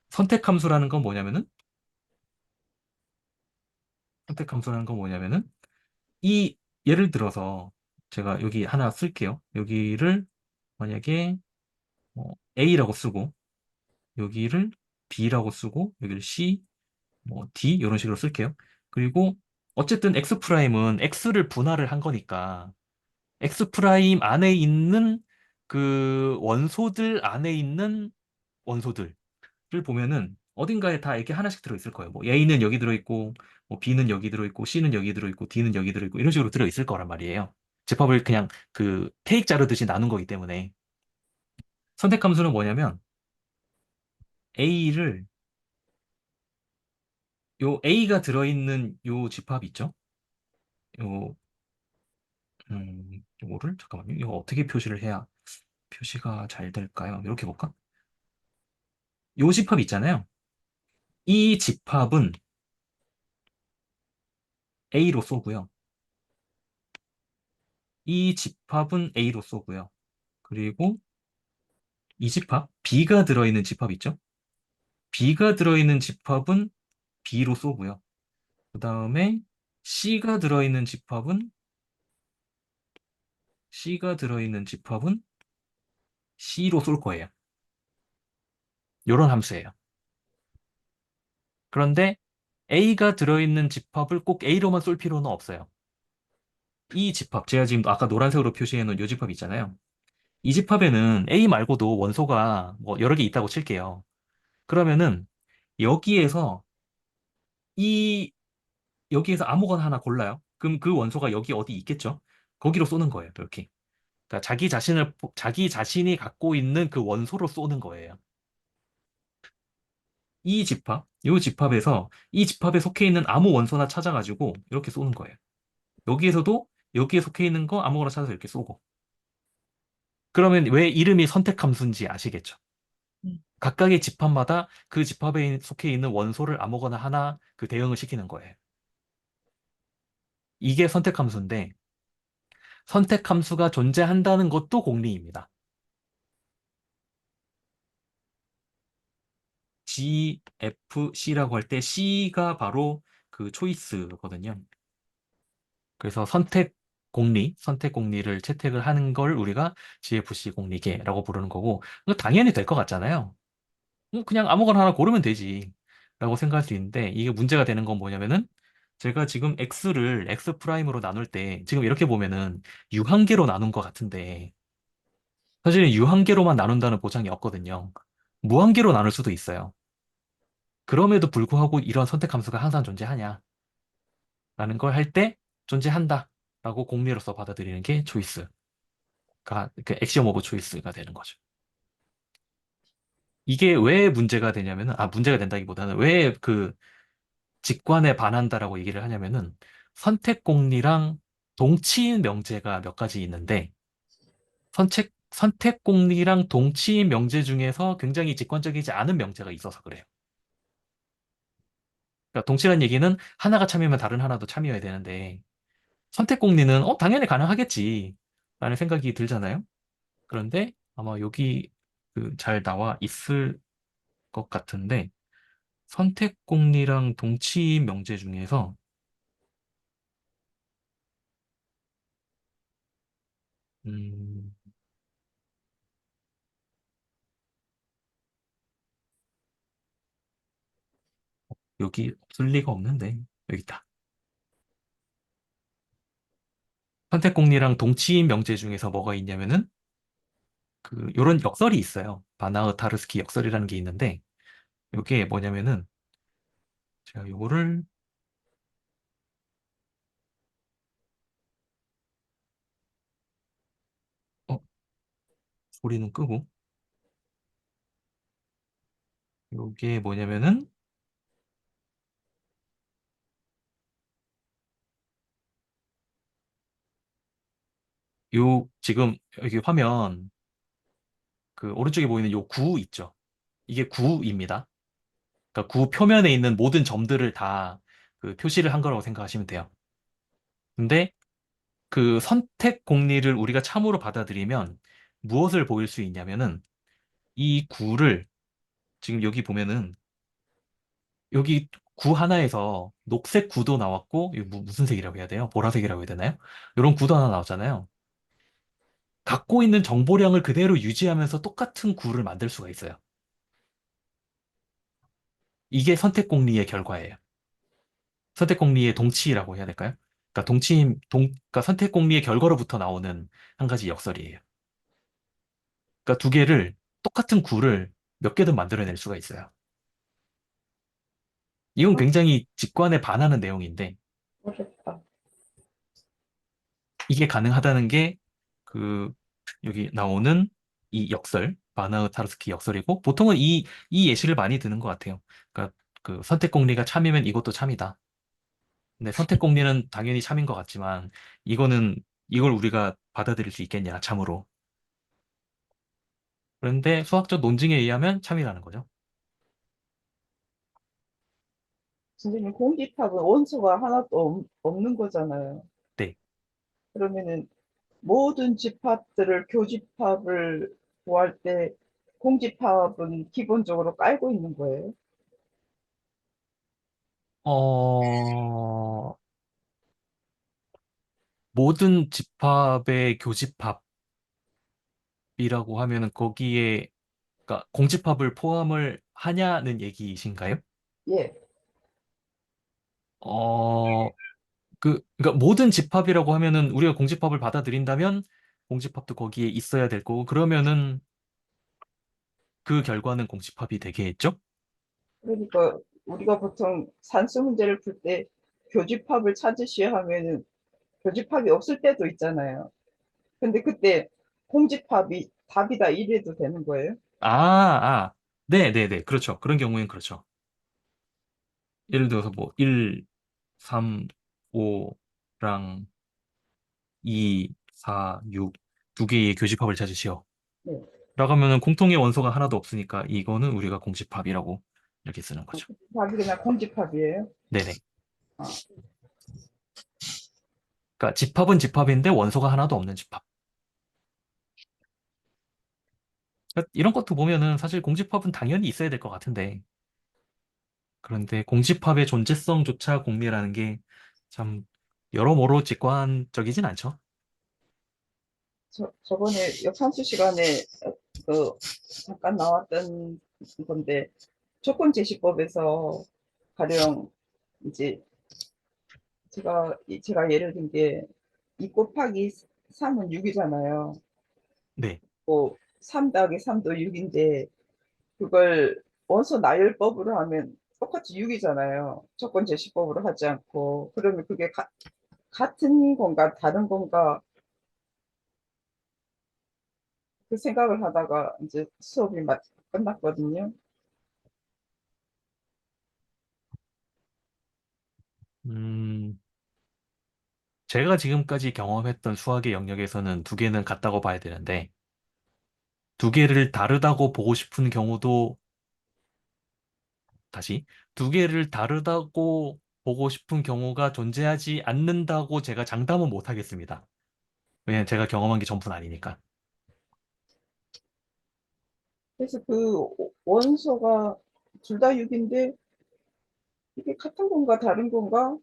선택 함수라는 건 뭐냐면은 선택 함수라는 건 뭐냐면은 이 예를 들어서 제가 여기 하나 쓸게요. 여기를 만약에 A라고 쓰고 여기를 B라고 쓰고 여기를 C, 뭐 D 이런 식으로 쓸게요. 그리고 어쨌든 X 프라임은 X를 분할을 한 거니까 X 프라임 안에 있는 그 원소들 안에 있는 원소들을 보면은 어딘가에 다 이렇게 하나씩 들어있을 거예요. 뭐 A는 여기 들어있고, 뭐 B는 여기 들어있고, C는 여기 들어있고, D는 여기 들어있고 이런 식으로 들어있을 거란 말이에요. 집합을 그냥 그 케이크 자르듯이 나눈 거기 때문에 선택 함수는 뭐냐면 A를 요 A가 들어있는 요 집합 있죠? 요 요거를 잠깐만요. 이거 어떻게 표시를 해야 표시가 잘 될까요? 이렇게 볼까? 요 집합 있잖아요. 이 집합은 A로 쏘고요. 이 집합은 A로 쏘고요. 그리고 이 집합, B가 들어있는 집합 있죠? B가 들어있는 집합은 B로 쏘고요. 그 다음에 C가 들어있는 집합은 C로 쏠 거예요. 요런 함수예요. 그런데 A가 들어있는 집합을 꼭 A로만 쏠 필요는 없어요. 이 집합, 제가 지금 아까 노란색으로 표시해 놓은 이 집합 있잖아요. 이 집합에는 A 말고도 원소가 뭐 여러 개 있다고 칠게요. 그러면은 여기에서 이 여기에서 아무거나 하나 골라요. 그럼 그 원소가 여기 어디 있겠죠? 거기로 쏘는 거예요. 이렇게. 그러니까 자기 자신이 갖고 있는 그 원소로 쏘는 거예요. 이 집합에서 이 집합에 속해 있는 아무 원소나 찾아가지고 이렇게 쏘는 거예요. 여기에서도 여기에 속해 있는 거 아무거나 찾아서 이렇게 쏘고. 그러면 왜 이름이 선택 함수인지 아시겠죠? 음. 각각의 집합마다 그 집합에 속해 있는 원소를 아무거나 하나 그 대응을 시키는 거예요. 이게 선택 함수인데 선택 함수가 존재한다는 것도 공리입니다. GFC라고 할 때 C가 바로 그 초이스거든요. 그래서 선택 공리를 채택을 하는 걸 우리가 GFC 공리계라고 부르는 거고, 이거 당연히 될 것 같잖아요. 그냥 아무거나 하나 고르면 되지. 라고 생각할 수 있는데, 이게 문제가 되는 건 뭐냐면은, 제가 지금 X를 X 프라임으로 나눌 때, 지금 이렇게 보면은 유한계로 나눈 것 같은데, 사실은 유한계로만 나눈다는 보장이 없거든요. 무한계로 나눌 수도 있어요. 그럼에도 불구하고 이런 선택 함수가 항상 존재하냐? 라는 걸 할 때 존재한다. 라고 공리로서 받아들이는 게 초이스가, 그 액시엄 오브 초이스가 되는 거죠. 이게 왜 문제가 되냐면은, 문제가 된다기보다는 왜 그 직관에 반한다라고 얘기를 하냐면은, 선택 공리랑 동치인 명제가 몇 가지 있는데, 선택 공리랑 동치인 명제 중에서 굉장히 직관적이지 않은 명제가 있어서 그래요. 그러니까 동치란 얘기는 하나가 참이면 다른 하나도 참여해야 되는데, 선택 공리는 당연히 가능하겠지 라는 생각이 들잖아요. 그런데 아마 여기 그 잘 나와 있을 것 같은데 선택 공리랑 동치 명제 중에서 음, 여기 없을 리가 없는데 여기 있다. 선택 공리랑 동치 명제 중에서 뭐가 있냐면은 그 요런 역설이 있어요. 바나흐 타르스키 역설이라는 게 있는데 이게 뭐냐면은 제가 요거를 어, 소리는 끄고 요게 뭐냐면은 요 지금 여기 화면 그 오른쪽에 보이는 요 구 있죠. 이게 구입니다. 그러니까 구 표면에 있는 모든 점들을 다 그 표시를 한 거라고 생각하시면 돼요. 근데 그 선택 공리를 우리가 참으로 받아들이면 무엇을 보일 수 있냐면은 이 구를 지금 여기 보면은 여기 구 하나에서 녹색 구도 나왔고 이거 무슨 색이라고 해야 돼요? 보라색이라고 해야 되나요? 이런 구도 하나 나왔잖아요. 갖고 있는 정보량을 그대로 유지하면서 똑같은 구를 만들 수가 있어요. 이게 선택 공리의 결과예요. 선택 공리의 동치라고 해야 될까요? 그러니까 그러니까 선택 공리의 결과로부터 나오는 한 가지 역설이에요. 그러니까 두 개를 똑같은 구를 몇 개든 만들어낼 수가 있어요. 이건 굉장히 직관에 반하는 내용인데 어렵다. 이게 가능하다는 게 그 여기 나오는 이 역설, 바나흐 타르스키 역설이고 보통은 이 예시를 많이 드는 것 같아요. 그러니까 그 선택 공리가 참이면 이것도 참이다. 근데 선택 공리는 당연히 참인 것 같지만 이걸 우리가 받아들일 수 있겠냐, 참으로. 그런데 수학적 논증에 의하면 참이라는 거죠. 선생님, 공집합은 원소가 하나도 없는 거잖아요. 네. 그러면은 모든 집합들을 교집합을 구할 때 공집합은 기본적으로 깔고 있는 거예요. 어, 모든 집합의 교집합이라고 하면은 거기에, 그러니까 공집합을 포함을 하냐는 얘기이신가요? 예. 어, 그러니까 모든 집합이라고 하면은 우리가 공집합을 받아들인다면 공집합도 거기에 있어야 될 거고, 그러면은 그 결과는 공집합이 되겠죠? 그러니까 우리가 보통 산수 문제를 풀 때 교집합을 찾으시오 하면은 교집합이 없을 때도 있잖아요. 근데 그때 공집합이 답이다 이래도 되는 거예요? 네네네. 그렇죠. 그런 경우엔 그렇죠. 예를 들어서 뭐 1, 3, 5랑 2, 4, 6 두 개의 교집합을 찾으시오. 네. 라고 하면은 공통의 원소가 하나도 없으니까 이거는 우리가 공집합이라고 이렇게 쓰는 거죠. 답이 그냥 공집합이에요? 네네. 아, 그러니까 집합은 집합인데 원소가 하나도 없는 집합. 그러니까 이런 것도 보면은 사실 공집합은 당연히 있어야 될 것 같은데, 그런데 공집합의 존재성조차 공개라는 게 참 여러모로 직관적이진 않죠. 저번에 역산수 시간에 그 잠깐 나왔던 건데 조건제시법에서 가령 이제 제가 예를 든 게 2 곱하기 3은 6이잖아요. 네, 뭐 3 더하기 3도 6인데 그걸 원소 나열법으로 하면 똑같이 6이잖아요. 조건제시법으로 하지 않고. 그러면 그게 같은 건가 다른 건가 그 생각을 하다가 이제 수업이 끝났거든요. 음, 제가 지금까지 경험했던 수학의 영역에서는 두 개는 같다고 봐야 되는데, 두 개를 다르다고 보고 싶은 경우도, 다시, 두 개를 다르다고 보고 싶은 경우가 존재하지 않는다고 제가 장담은 못 하겠습니다. 왜냐면 제가 경험한 게 전부는 아니니까. 그래서 그 원소가 둘 다 6인데 이게 같은 건가 다른 건가?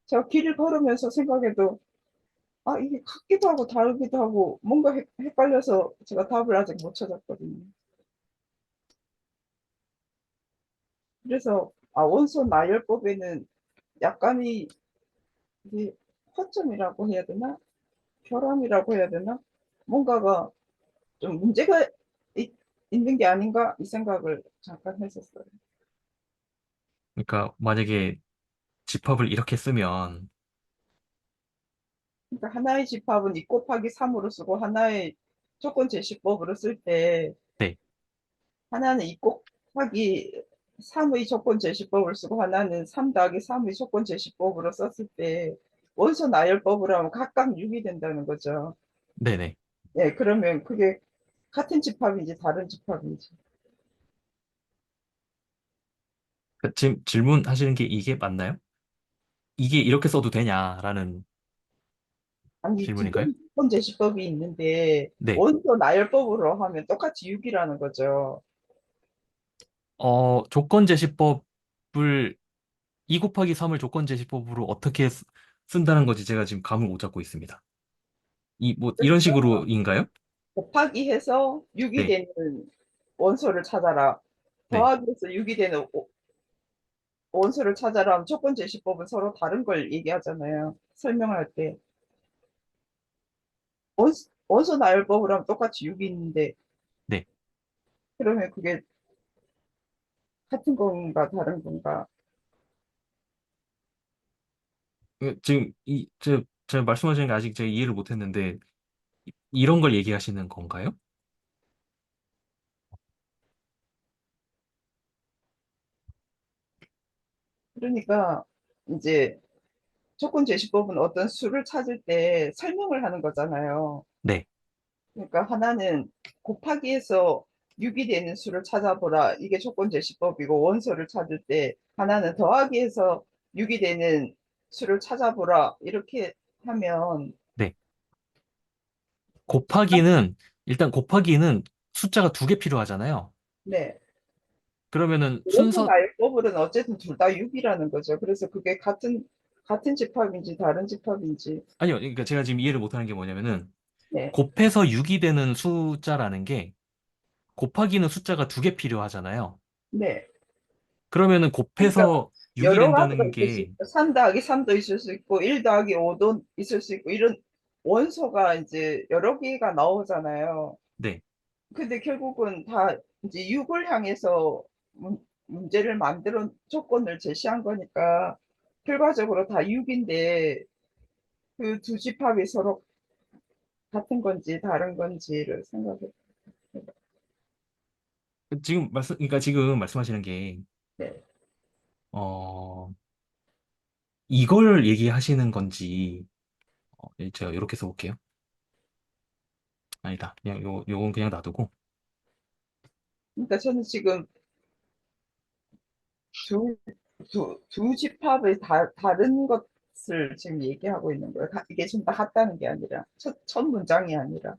제가 길을 걸으면서 생각해도 아, 이게 같기도 하고 다르기도 하고 뭔가 헷갈려서 제가 답을 아직 못 찾았거든요. 그래서 원소 나열법에는 약간의 이게 허점이라고 해야 되나? 결함이라고 해야 되나? 뭔가가 좀 문제가 있, 있는 게 아닌가 이 생각을 잠깐 했었어요. 그러니까 만약에 집합을 이렇게 쓰면, 그러니까 하나의 집합은 2 곱하기 3으로 쓰고 하나의 조건 제시법으로 쓸 때 네, 하나는 2 곱하기 3의 조건 제시법을 쓰고 하나는 3 더하기 3의 조건 제시법으로 썼을 때 원소 나열법으로 하면 각각 6이 된다는 거죠. 네네. 예, 그러면 그게 같은 집합인지 다른 집합인지. 그러니까 지금 질문하시는 게 이게 맞나요? 이게 이렇게 써도 되냐라는 아니, 두 질문인가요? 개의 조건 제시법이 있는데 네. 원소 나열법으로 하면 똑같이 6이라는 거죠. 조건제시법을 2 곱하기 3을 조건제시법으로 어떻게 쓴다는 거지 제가 지금 감을 못 잡고 있습니다. 뭐 이런 식으로인가요? 곱하기 해서 6이 네, 되는 원소를 찾아라. 네, 더하기 해서 6이 되는 원소를 찾아라 하면 조건 제시법은 서로 다른 걸 얘기하잖아요. 설명할 때. 원소 나열법으로 하면 똑같이 6이 있는데 네. 그러면 그게 같은 건가 다른 건가. 지금 제가 말씀하시는 게 아직 제가 이해를 못 했는데 이런 걸 얘기하시는 건가요? 그러니까 이제 조건 제시법은 어떤 수를 찾을 때 설명을 하는 거잖아요. 네, 그러니까 하나는 곱하기해서 6이 되는 수를 찾아보라. 이게 조건 제시법이고 원소를 찾을 때 하나는 더하기해서 6이 되는 수를 찾아보라. 이렇게 하면 네. 곱하기는 일단 곱하기는 숫자가 두 개 필요하잖아요. 네. 그러면은 원소 순서 나열법으로는 어쨌든 둘 다 6이라는 거죠. 그래서 그게 같은 집합인지 다른 집합인지. 아니요. 그러니까 제가 지금 이해를 못하는 게 뭐냐면은 네. 곱해서 6이 되는 숫자라는 게 곱하기는 숫자가 두 개 필요하잖아요. 네. 그러면은 그러니까 곱해서 6이 여러 가지가 된다는 있을 수 게, 있고, 3 더하기 3도 있을 수 있고, 1 더하기 5도 있을 수 있고, 이런 원소가 이제 여러 개가 나오잖아요. 네. 근데 결국은 다 이제 6을 향해서 문제를 만들어 조건을 제시한 거니까, 결과적으로 다 6인데, 그 두 집합이 서로 같은 건지 다른 건지를 생각해. 그러니까 지금 말씀하시는 게, 네. 어, 이걸 얘기하시는 건지, 제가 이렇게 써볼게요. 아니다. 그냥 요건 그냥 놔두고. 그러니까 저는 지금 두, 두 집합의 다른 것을 지금 얘기하고 있는 거예요. 이게 지금 다 같다는 게 아니라, 첫 문장이 아니라.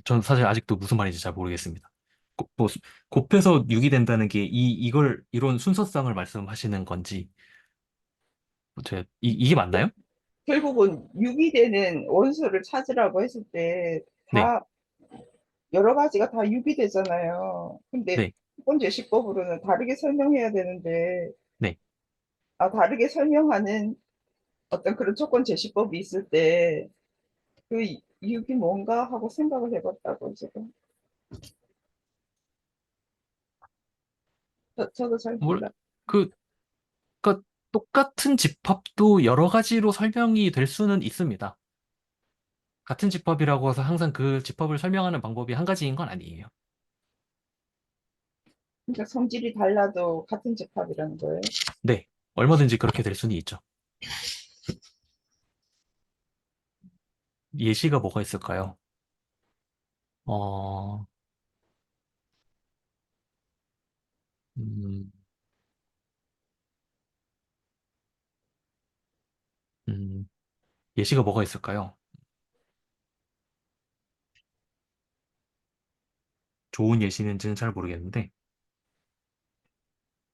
전 사실 아직도 무슨 말인지 잘 모르겠습니다. 뭐, 곱해서 6이 된다는 게 이런 순서상을 말씀하시는 건지, 이게 맞나요? 결국은 6이 되는 원소를 찾으라고 했을 때, 네, 다, 여러 가지가 다 6이 되잖아요. 근데 네, 조건 제시법으로는 다르게 설명해야 되는데, 네. 다르게 설명하는 어떤 그런 조건 제시법이 있을 때, 그 6이 뭔가 하고 생각을 해봤다고 지금. 저도 잘 뭘, 몰라. 그, 그러니까 똑같은 집합도 여러 가지로 설명이 될 수는 있습니다. 같은 집합이라고 해서 항상 그 집합을 설명하는 방법이 한 가지인 건 아니에요. 그러니까 성질이 달라도 같은 집합이라는 거예요. 네, 얼마든지 그렇게 될 수는 있죠. 예시가 뭐가 있을까요? 어, 음, 음, 예시가 뭐가 있을까요? 좋은 예시는지는 잘 모르겠는데,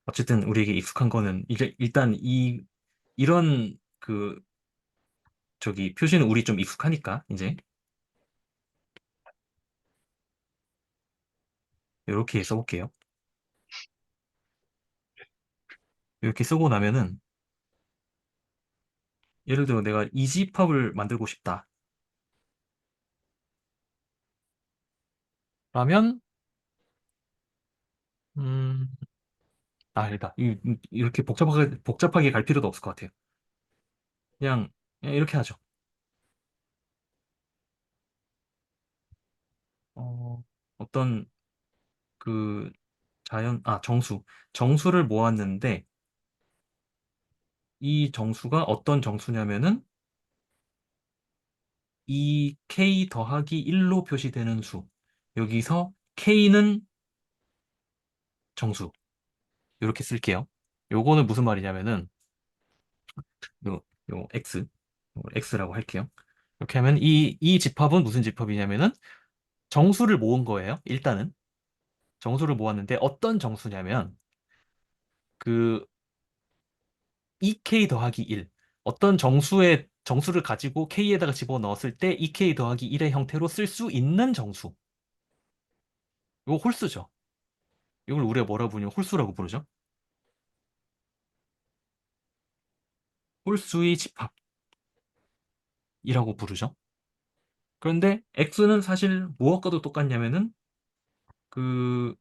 어쨌든 우리에게 익숙한 거는, 이제 일단 이런 표시는 우리 좀 익숙하니까, 이제, 이렇게 써볼게요. 이렇게 쓰고 나면은, 예를 들어 내가 이 집합을 만들고 싶다. 라면, 음, 아니다. 이렇게 복잡하게 갈 필요도 없을 것 같아요. 그냥 이렇게 하죠. 어, 어떤 그 정수. 정수를 모았는데, 이 정수가 어떤 정수냐면은, 2k 더하기 1로 표시되는 수. 여기서 k는 정수. 이렇게 쓸게요. 요거는 무슨 말이냐면은, 요 x, x라고 할게요. 이렇게 하면 이 집합은 무슨 집합이냐면은, 정수를 모은 거예요. 일단은. 정수를 모았는데, 어떤 정수냐면, 그 2k 더하기 1. 어떤 정수를 가지고 k에다가 집어넣었을 때 2k 더하기 1의 형태로 쓸 수 있는 정수. 이거 홀수죠. 이걸 우리가 뭐라고 부르냐면 홀수라고 부르죠. 홀수의 집합이라고 부르죠. 그런데 x는 사실 무엇과도 똑같냐면은 그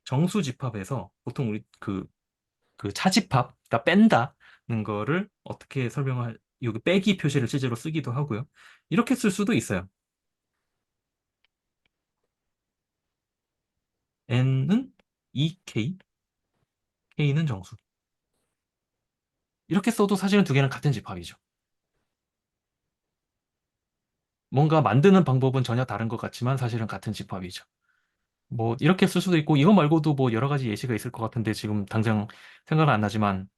정수 집합에서 보통 우리 그 차집합, 그러니까 뺀다는 거를 어떻게 여기 빼기 표시를 실제로 쓰기도 하고요. 이렇게 쓸 수도 있어요. n은 2k, k는 정수. 이렇게 써도 사실은 두 개는 같은 집합이죠. 뭔가 만드는 방법은 전혀 다른 것 같지만 사실은 같은 집합이죠. 뭐 이렇게 쓸 수도 있고 이거 말고도 뭐 여러 가지 예시가 있을 것 같은데 지금 당장 생각은 안 나지만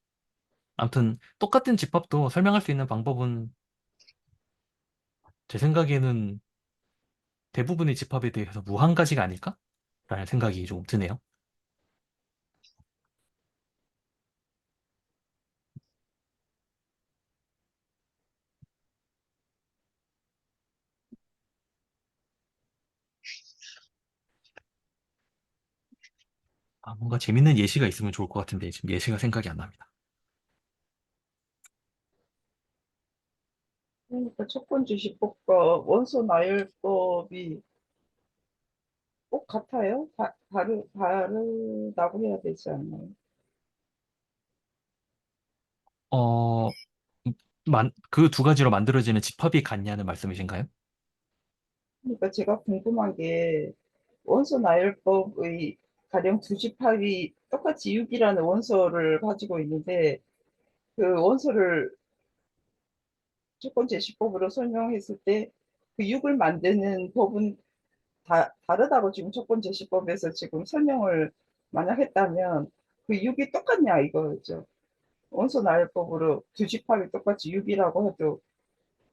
아무튼 똑같은 집합도 설명할 수 있는 방법은 제 생각에는 대부분의 집합에 대해서 무한 가지가 아닐까라는 생각이 조금 드네요. 뭔가 재밌는 예시가 있으면 좋을 것 같은데 지금 예시가 생각이 안 납니다. 그러니까 촉분주시법과 원소 나열법이 꼭 같아요? 다르다고 해야 되지 않나요? 어, 그 두 가지로 만들어지는 집합이 같냐는 말씀이신가요? 그러니까 제가 궁금한 게 원소 나열법의 가령 두 집합이 똑같이 6이라는 원소를 가지고 있는데 그 원소를 조건 제시법으로 설명했을 때 그 6을 만드는 법은 다르다고 지금 조건 제시법에서 지금 설명을 만약 했다면 그 6이 똑같냐 이거죠. 원소 나열법으로 두 집합이 똑같이 6이라고 해도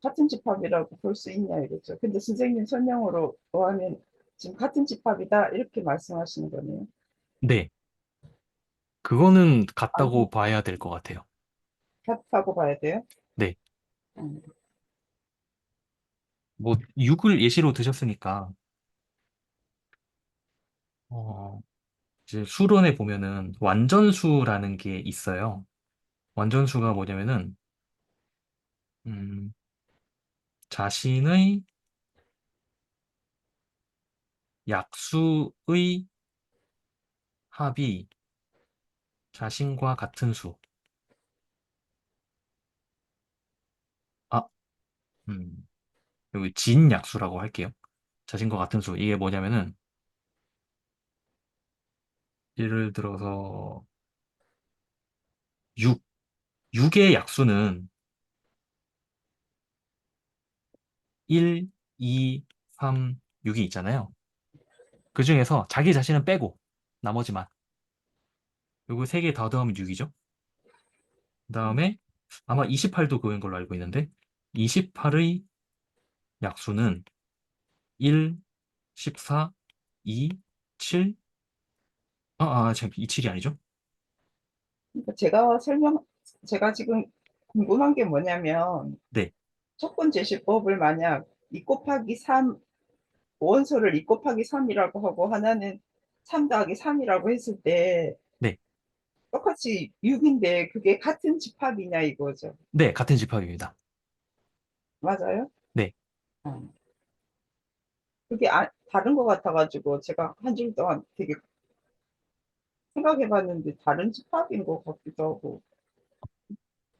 같은 집합이라고 볼 수 있냐 이거죠. 근데 선생님 설명으로 하면 지금 같은 집합이다 이렇게 말씀하시는 거네요. 네, 그거는 아니, 같다고 봐야 될 것 같아요. 같다고 봐야 돼요. 네, 음, 뭐 6을 예시로 드셨으니까 어, 이제 수론에 보면은 완전수라는 게 있어요. 완전수가 뭐냐면은 음, 자신의 약수의 합이 자신과 같은 수. 아, 음, 여기 진약수라고 할게요. 자신과 같은 수. 이게 뭐냐면은 예를 들어서 6, 6의 약수는 1, 2, 3, 6이 있잖아요. 그 중에서 자기 자신은 빼고 나머지만 요거 3개 다 더하면 6이죠. 그 다음에 아마 28도 그거인 걸로 알고 있는데 28의 약수는 1, 14, 2, 7 잠 2, 7이 아니죠? 그러니까 제가 지금 궁금한 게 뭐냐면 네, 조건 제시법을 만약 2 곱하기 3 원소를 2 곱하기 3이라고 하고 하나는 3 더하기 3이라고 했을 때 네, 똑같이 6인데 그게 같은 집합이냐 이거죠. 네, 같은 집합입니다. 맞아요? 네, 어. 그게 다른 것 같아가지고 제가 한 줄 동안 되게 생각해봤는데 다른 집합인 것 같기도 하고.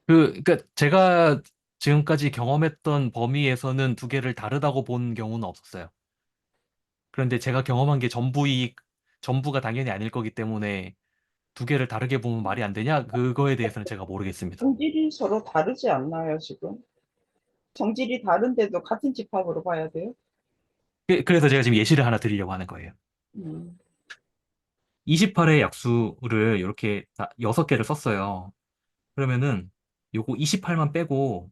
그러니까 제가 지금까지 경험했던 범위에서는 두 개를 다르다고 본 경우는 없었어요. 그런데 제가 경험한 게 전부가 당연히 아닐 거기 때문에 두 개를 다르게 보면 말이 안 되냐? 그거에 대해서는 제가 모르겠습니다. 성질이 서로 다르지 않나요, 지금? 성질이 다른데도 같은 집합으로 봐야 돼요? 그래서 제가 지금 예시를 하나 드리려고 하는 거예요. 음, 28의 약수를 이렇게 6개를 썼어요. 그러면은 요거 28만 빼고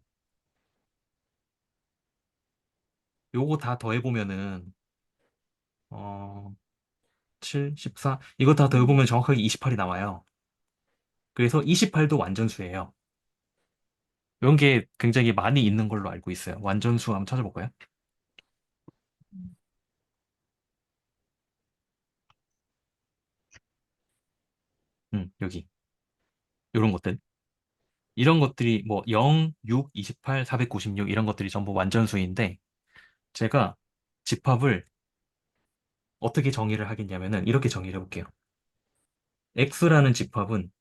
요거 다 더해보면은 어 7, 14 이거 다 더해보면 정확하게 28이 나와요. 그래서 28도 완전수예요. 이런 게 굉장히 많이 있는 걸로 알고 있어요. 완전수 한번 찾아볼까요? 여기 이런 것들. 이런 것들이 뭐 0, 6, 28, 496 이런 것들이 전부 완전수인데 제가 집합을 어떻게 정의를 하겠냐면은 이렇게 정의를 해볼게요. X라는 집합은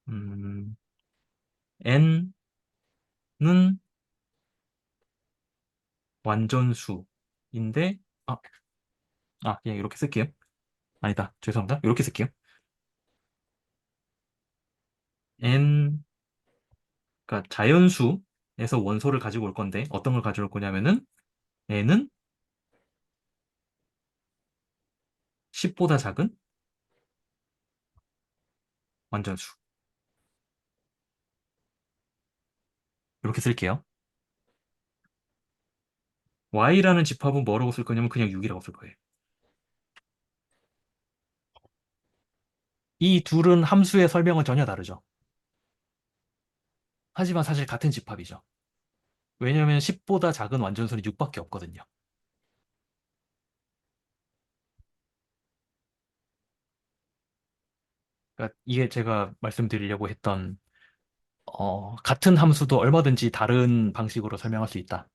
음, N는 완전수인데 아, 그냥 이렇게 쓸게요. 아니다. 죄송합니다. 이렇게 쓸게요. N 그러니까 자연수에서 원소를 가지고 올 건데 어떤 걸 가져올 거냐면은 N은 10보다 작은 완전수. 이렇게 쓸게요. Y라는 집합은 뭐라고 쓸 거냐면 그냥 6이라고 쓸 거예요. 이 둘은 함수의 설명은 전혀 다르죠. 하지만 사실 같은 집합이죠. 왜냐하면 10보다 작은 완전수는 6밖에 없거든요. 그러니까 이게 제가 말씀드리려고 했던 같은 함수도 얼마든지 다른 방식으로 설명할 수 있다라는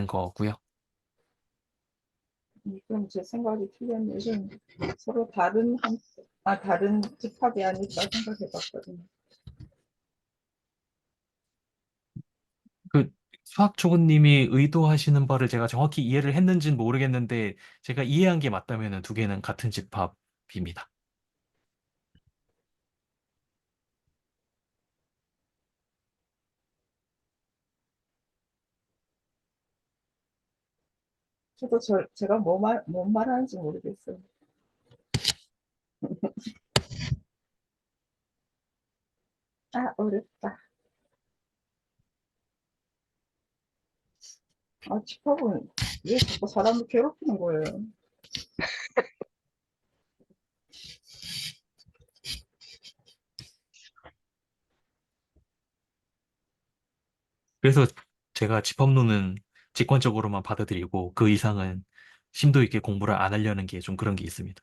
거고요. 그럼 제 생각이 틀렸네. 좀 서로 다른 집합이 아닐까 생각해 봤거든요. 그 수학초보님이 의도하시는 바를 제가 정확히 이해를 했는지는 모르겠는데 제가 이해한 게 맞다면 두 개는 같은 집합입니다. 저도 제가 뭔 말하는지 모르겠어요. 아, 어렵다. 아, 집합은 왜 자꾸 사람을 괴롭히는 거예요? 그래서 제가 집합론은 직관적으로만 받아들이고 그 이상은 심도 있게 공부를 안 하려는 게 좀 그런 게 있습니다.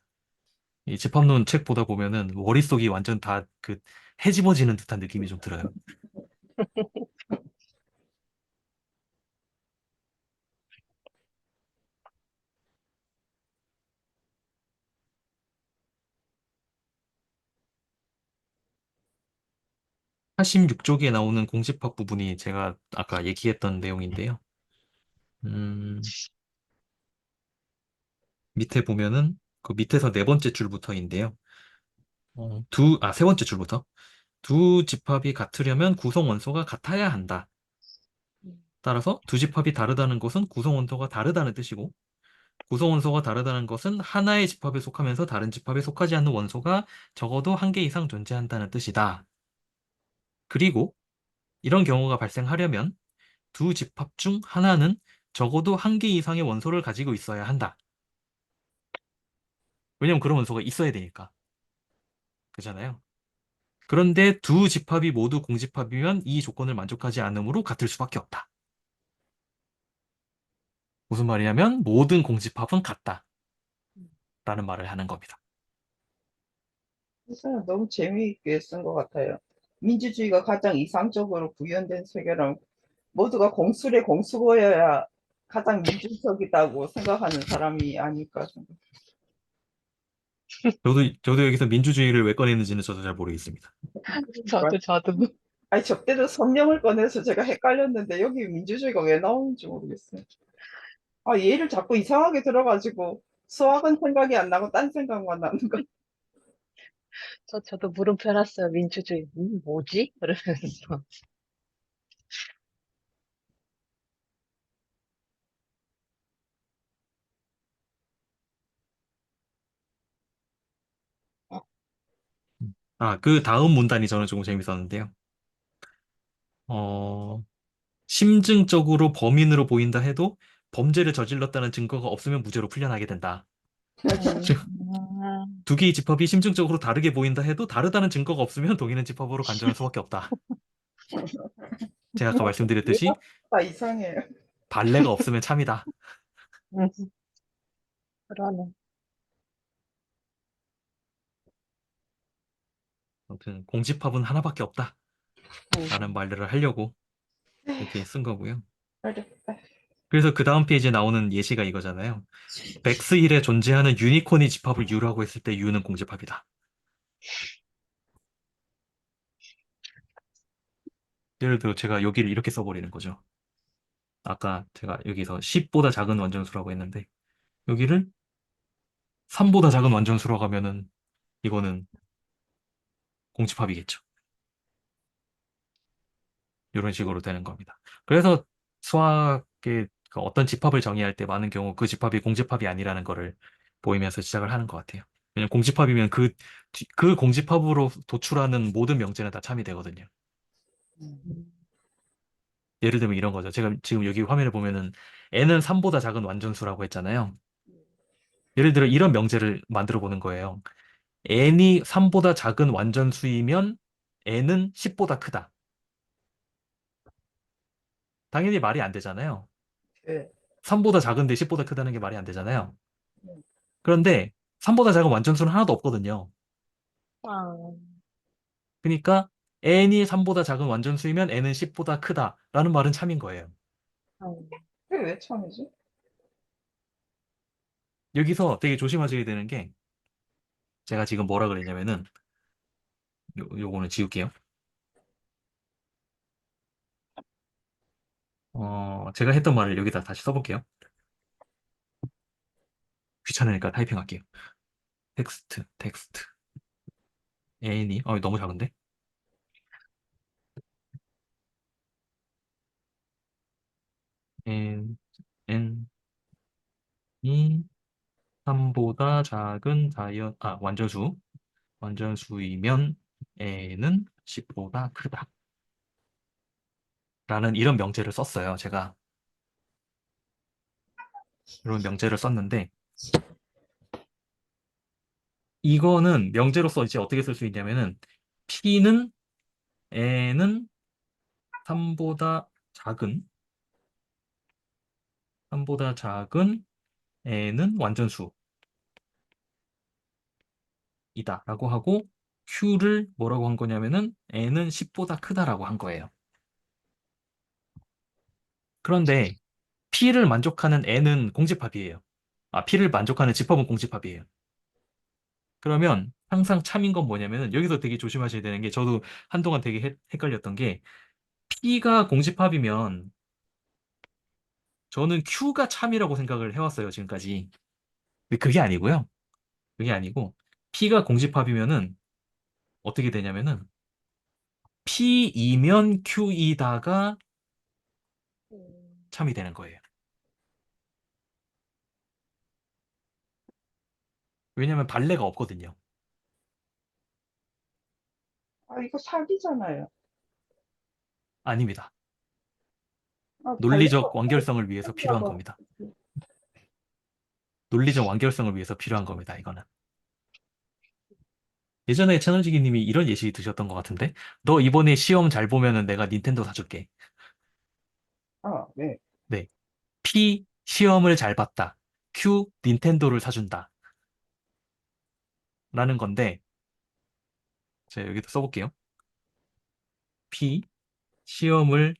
이 집합론 책 보다 보면은 머릿속이 완전 다 그 헤집어지는 듯한 느낌이 좀 들어요. 사 86쪽에 나오는 공집합 부분이 제가 아까 얘기했던 내용인데요. 음, 밑에 보면은 그 밑에서 네 번째 줄부터인데요. 세 번째 줄부터. 두 집합이 같으려면 구성 원소가 같아야 한다. 따라서 두 집합이 다르다는 것은 구성 원소가 다르다는 뜻이고, 구성 원소가 다르다는 것은 하나의 집합에 속하면서 다른 집합에 속하지 않는 원소가 적어도 한 개 이상 존재한다는 뜻이다. 그리고 이런 경우가 발생하려면 두 집합 중 하나는 적어도 한 개 이상의 원소를 가지고 있어야 한다. 왜냐면 그런 원소가 있어야 되니까. 그잖아요. 그런데 두 집합이 모두 공집합이면 이 조건을 만족하지 않으므로 같을 수밖에 없다. 무슨 말이냐면 모든 공집합은 같다라는 말을 하는 겁니다. 그래서 너무 재미있게 쓴 것 같아요. 민주주의가 가장 이상적으로 구현된 세계랑 모두가 공술의 공수거여야 가장 민주적이다고 생각하는 사람이 아닐까 생각. 저도 여기서 민주주의를 왜 꺼냈는지는 저도 잘 모르겠습니다. 저도. 아니, 저때도 성령을 꺼내서 제가 헷갈렸는데 여기 민주주의가 왜 나오는지 모르겠어요. 아, 얘를 자꾸 이상하게 들어가지고 수학은 생각이 안 나고 딴 생각만 나는 거. 저도 물음표 해놨어요. 민주주의. 뭐지? 그러면서. 그 다음 문단이 저는 조금 재밌었는데요. 어, 심증적으로 범인으로 보인다 해도 범죄를 저질렀다는 증거가 없으면 무죄로 풀려나게 된다. 즉, 두 개의 집합이 심증적으로 다르게 보인다 해도 다르다는 증거가 없으면 동일한 집합으로 간주할 수밖에 없다. 제가 아까 말씀드렸듯이 얘가 다 이상해요. 발레가 없으면 참이다. 음, 그러네. 아무튼 공집합은 하나밖에 없다라는 음. 말을 하려고 이렇게 쓴 거고요. 어렵다. 그래서 그 다음 페이지에 나오는 예시가 이거잖아요. 백스힐에 존재하는 유니콘이 집합을 U라고 했을 때 U는 공집합이다. 예를 들어 제가 여기를 이렇게 써버리는 거죠. 아까 제가 여기서 10보다 작은 완전수라고 했는데 여기를 3보다 작은 완전수라고 하면은 이거는 공집합이겠죠. 이런 식으로 되는 겁니다. 그래서 수학의 그 어떤 집합을 정의할 때 많은 경우 그 집합이 공집합이 아니라는 거를 보이면서 시작을 하는 것 같아요. 왜냐면 공집합이면 그 공집합으로 도출하는 모든 명제는 다 참이 되거든요. 예를 들면 이런 거죠. 제가 지금 여기 화면에 보면은 n은 3보다 작은 완전수라고 했잖아요. 예를 들어 이런 명제를 만들어 보는 거예요. n이 3보다 작은 완전수이면 n은 10보다 크다. 당연히 말이 안 되잖아요. 네. 3보다 작은데 10보다 크다는 게 말이 안 되잖아요. 네. 그런데 3보다 작은 완전수는 하나도 없거든요. 아, 그러니까 n이 3보다 작은 완전수이면 n은 10보다 크다라는 말은 참인 거예요. 음, 그게 왜 참이지? 여기서 되게 조심하셔야 되는 게 제가 지금 뭐라 그랬냐면은 요거는 지울게요. 제가 했던 말을 여기다 다시 써볼게요. 귀찮으니까 타이핑할게요. 텍스트 n이 너무 작은데? n n이 3보다 작은 완전수이면 n은 10보다 크다. 라는 이런 명제를 썼어요. 제가 이런 명제를 썼는데 이거는 명제로서 이제 어떻게 쓸 수 있냐면은 p는 n은 3보다 작은 3보다 작은 n은 완전수이다 라고 하고 q를 뭐라고 한 거냐면은 n은 10보다 크다라고 한 거예요. 그런데 P를 만족하는 n은 공집합이에요. P를 만족하는 집합은 공집합이에요. 그러면 항상 참인 건 뭐냐면은 여기서 되게 조심하셔야 되는 게 저도 한동안 되게 헷갈렸던 게 P가 공집합이면 저는 Q가 참이라고 생각을 해왔어요, 지금까지. 근데 그게 아니고요. 그게 아니고 P가 공집합이면은 어떻게 되냐면은 P이면 Q이다가 음, 참이 되는 거예요. 왜냐면 발레가 없거든요. 아, 이거 사기잖아요. 아닙니다. 발레가 논리적 완결성을 위해서 필요한 없다고. 겁니다. 논리적 완결성을 위해서 필요한 겁니다, 이거는. 예전에 채널지기 님이 이런 예시 드셨던 것 같은데? 너 이번에 시험 잘 보면은 내가 닌텐도 사줄게. 네. 네. P, 시험을 잘 봤다. Q, 닌텐도를 사준다. 라는 건데, 제가 여기다 써볼게요. P, 시험을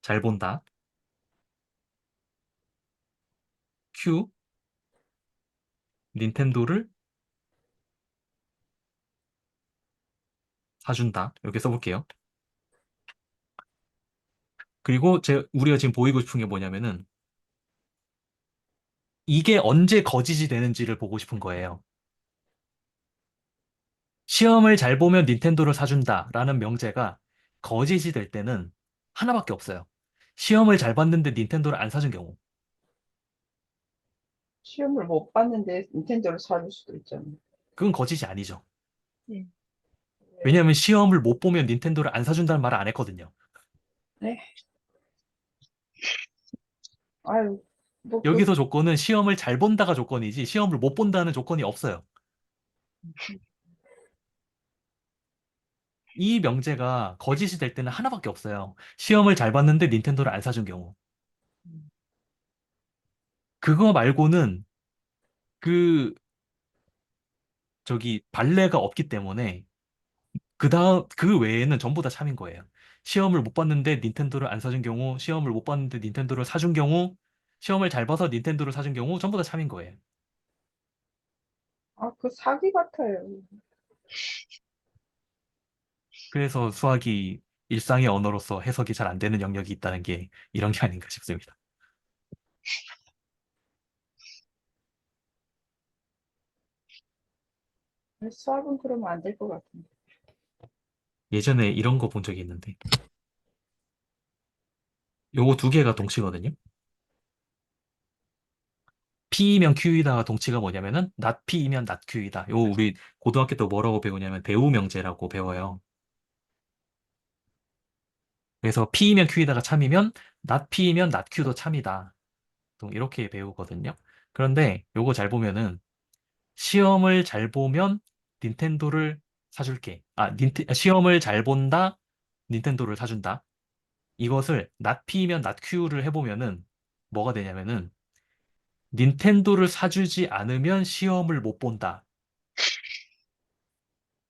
잘 본다. Q, 닌텐도를 사준다. 이렇게 써볼게요. 그리고 우리가 지금 보이고 싶은 게 뭐냐면은, 이게 언제 거짓이 되는지를 보고 싶은 거예요. 시험을 잘 보면 닌텐도를 사준다라는 명제가 거짓이 될 때는 하나밖에 없어요. 시험을 잘 봤는데 닌텐도를 안 사준 경우. 시험을 못 봤는데 닌텐도를 사줄 수도 있잖아요. 그건 거짓이 아니죠. 음, 네. 왜냐하면 시험을 못 보면 닌텐도를 안 사준다는 말을 안 했거든요. 네. 아유, 뭐, 여기서 조건은 시험을 잘 본다가 조건이지 시험을 못 본다는 조건이 없어요. 이 명제가 거짓이 될 때는 하나밖에 없어요. 시험을 잘 봤는데 닌텐도를 안 사준 경우. 그거 말고는 그 발레가 없기 때문에 그 외에는 전부 다 참인 거예요. 시험을 못 봤는데 닌텐도를 안 사준 경우, 시험을 못 봤는데 닌텐도를 사준 경우, 시험을 잘 봐서 닌텐도를 사준 경우, 전부 다 참인 거예요. 그 사기 같아요. 그래서 수학이 일상의 언어로서 해석이 잘 안 되는 영역이 있다는 게 이런 게 아닌가 싶습니다. 수학은 그러면 안 될 것 같은데. 예전에 이런 거 본 적이 있는데, 요거 두 개가 동치거든요. P이면 Q이다가 동치가 뭐냐면은, not P이면 not Q이다. 요 우리 고등학교 때 뭐라고 배우냐면 대우 명제라고 배워요. 그래서 P이면 Q이다가 참이면 not P이면 not Q도 참이다. 보통 이렇게 배우거든요. 그런데 요거 잘 보면은 시험을 잘 보면 닌텐도를 사줄게. 시험을 잘 본다. 닌텐도를 사준다. 이것을 not P면 not Q를 해보면은 뭐가 되냐면은 닌텐도를 사주지 않으면 시험을 못 본다.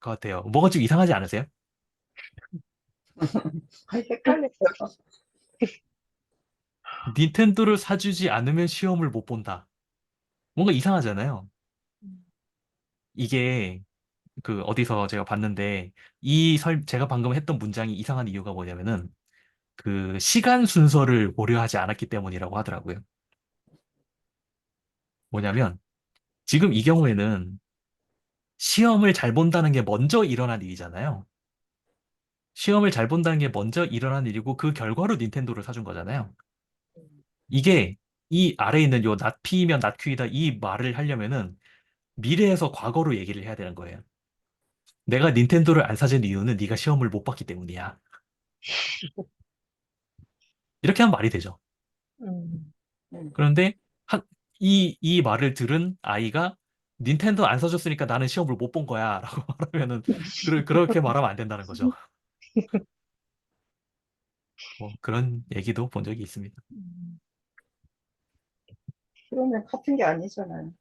것 같아요. 뭐가 좀 이상하지 않으세요? 헷갈려요. 닌텐도를 사주지 않으면 시험을 못 본다. 뭔가 이상하잖아요. 이게 그 어디서 제가 봤는데 제가 방금 했던 문장이 이상한 이유가 뭐냐면은 그 시간 순서를 고려하지 않았기 때문이라고 하더라고요. 뭐냐면 지금 이 경우에는 시험을 잘 본다는 게 먼저 일어난 일이잖아요. 시험을 잘 본다는 게 먼저 일어난 일이고 그 결과로 닌텐도를 사준 거잖아요. 이게 이 아래에 있는 요 not P면 not Q이다 이 말을 하려면은 미래에서 과거로 얘기를 해야 되는 거예요. 내가 닌텐도를 안 사준 이유는 네가 시험을 못 봤기 때문이야. 이렇게 하면 말이 되죠. 음, 음. 그런데 이 말을 들은 아이가 닌텐도 안 사줬으니까 나는 시험을 못 본 거야 라고 말하면은 그렇게 말하면 안 된다는 거죠. 뭐 그런 얘기도 본 적이 있습니다. 음, 그러면 같은 게 아니잖아요.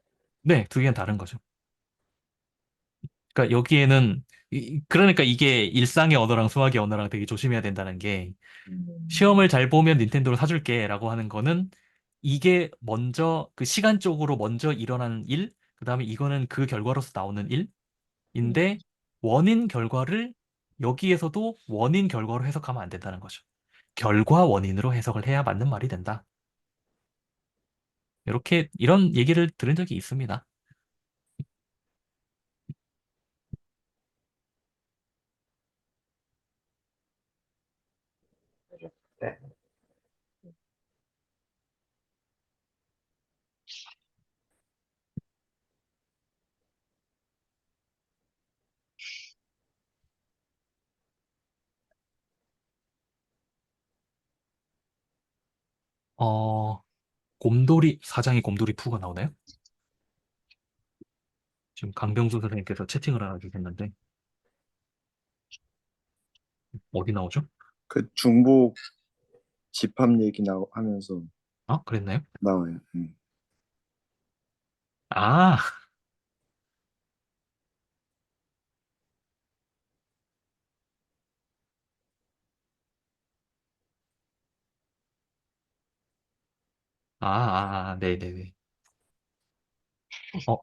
네, 두 개는 다른 거죠. 그러니까 여기에는 그러니까 이게 일상의 언어랑 수학의 언어랑 되게 조심해야 된다는 게 음, 시험을 잘 보면 닌텐도를 사줄게 라고 하는 거는 이게 먼저 그 시간적으로 먼저 일어나는 일, 그다음에 이거는 그 결과로서 나오는 음, 일인데 원인 결과를 여기에서도 원인 결과로 해석하면 안 된다는 거죠. 결과 원인으로 해석을 해야 맞는 말이 된다. 이렇게 이런 얘기를 들은 적이 있습니다. 네. 어, 사장이 곰돌이 푸가 나오나요? 지금 강병수 선생님께서 채팅을 하나 주셨는데 어디 나오죠? 그 중복 집합 얘기 하면서 아, 그랬나요? 나와요. 아, 네네네.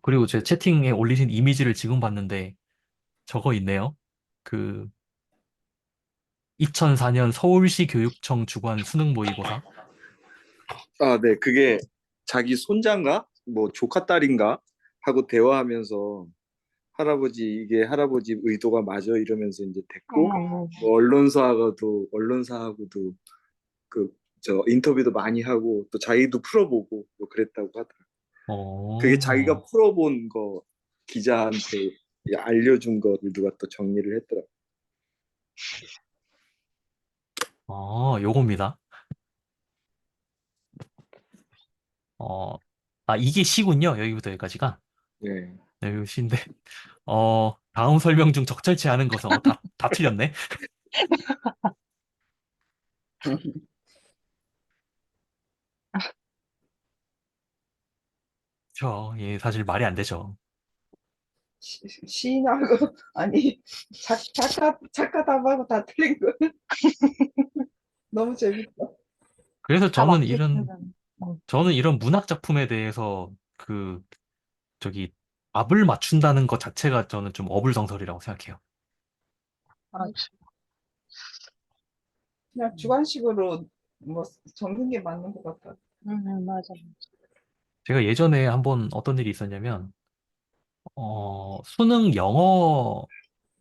그리고 제 채팅에 올리신 이미지를 지금 봤는데 저거 있네요. 그 2004년 서울시 교육청 주관 수능 모의고사. 아, 네. 그게 자기 손자인가? 뭐 조카 딸인가? 하고 대화하면서 이게 할아버지 의도가 맞아 이러면서 이제 됐고, 어, 뭐 언론사하고도 그, 인터뷰도 많이 하고, 또 자기도 풀어보고, 뭐 그랬다고 하더라고요. 그게 자기가 어, 풀어본 거 기자한테 알려준 거를 누가 또 정리를 했더라고요. 요겁니다. 어, 이게 시군요. 여기부터 여기까지가. 네. 네, 여기 시인데, 다음 설명 중 적절치 않은 것은, 다 틀렸네. 예, 사실 말이 안 되죠. 시인하고, 아니, 작가 답하고 다 틀린 거. 너무 재밌다. 그래서 다 맞히시면, 저는 이런 문학 작품에 대해서 저기, 압을 맞춘다는 것 자체가 저는 좀 어불성설이라고 생각해요. 알아주시면. 그냥 주관식으로 뭐 적는 게 맞는 것 같아. 맞아. 제가 예전에 한번 어떤 일이 있었냐면, 수능 영어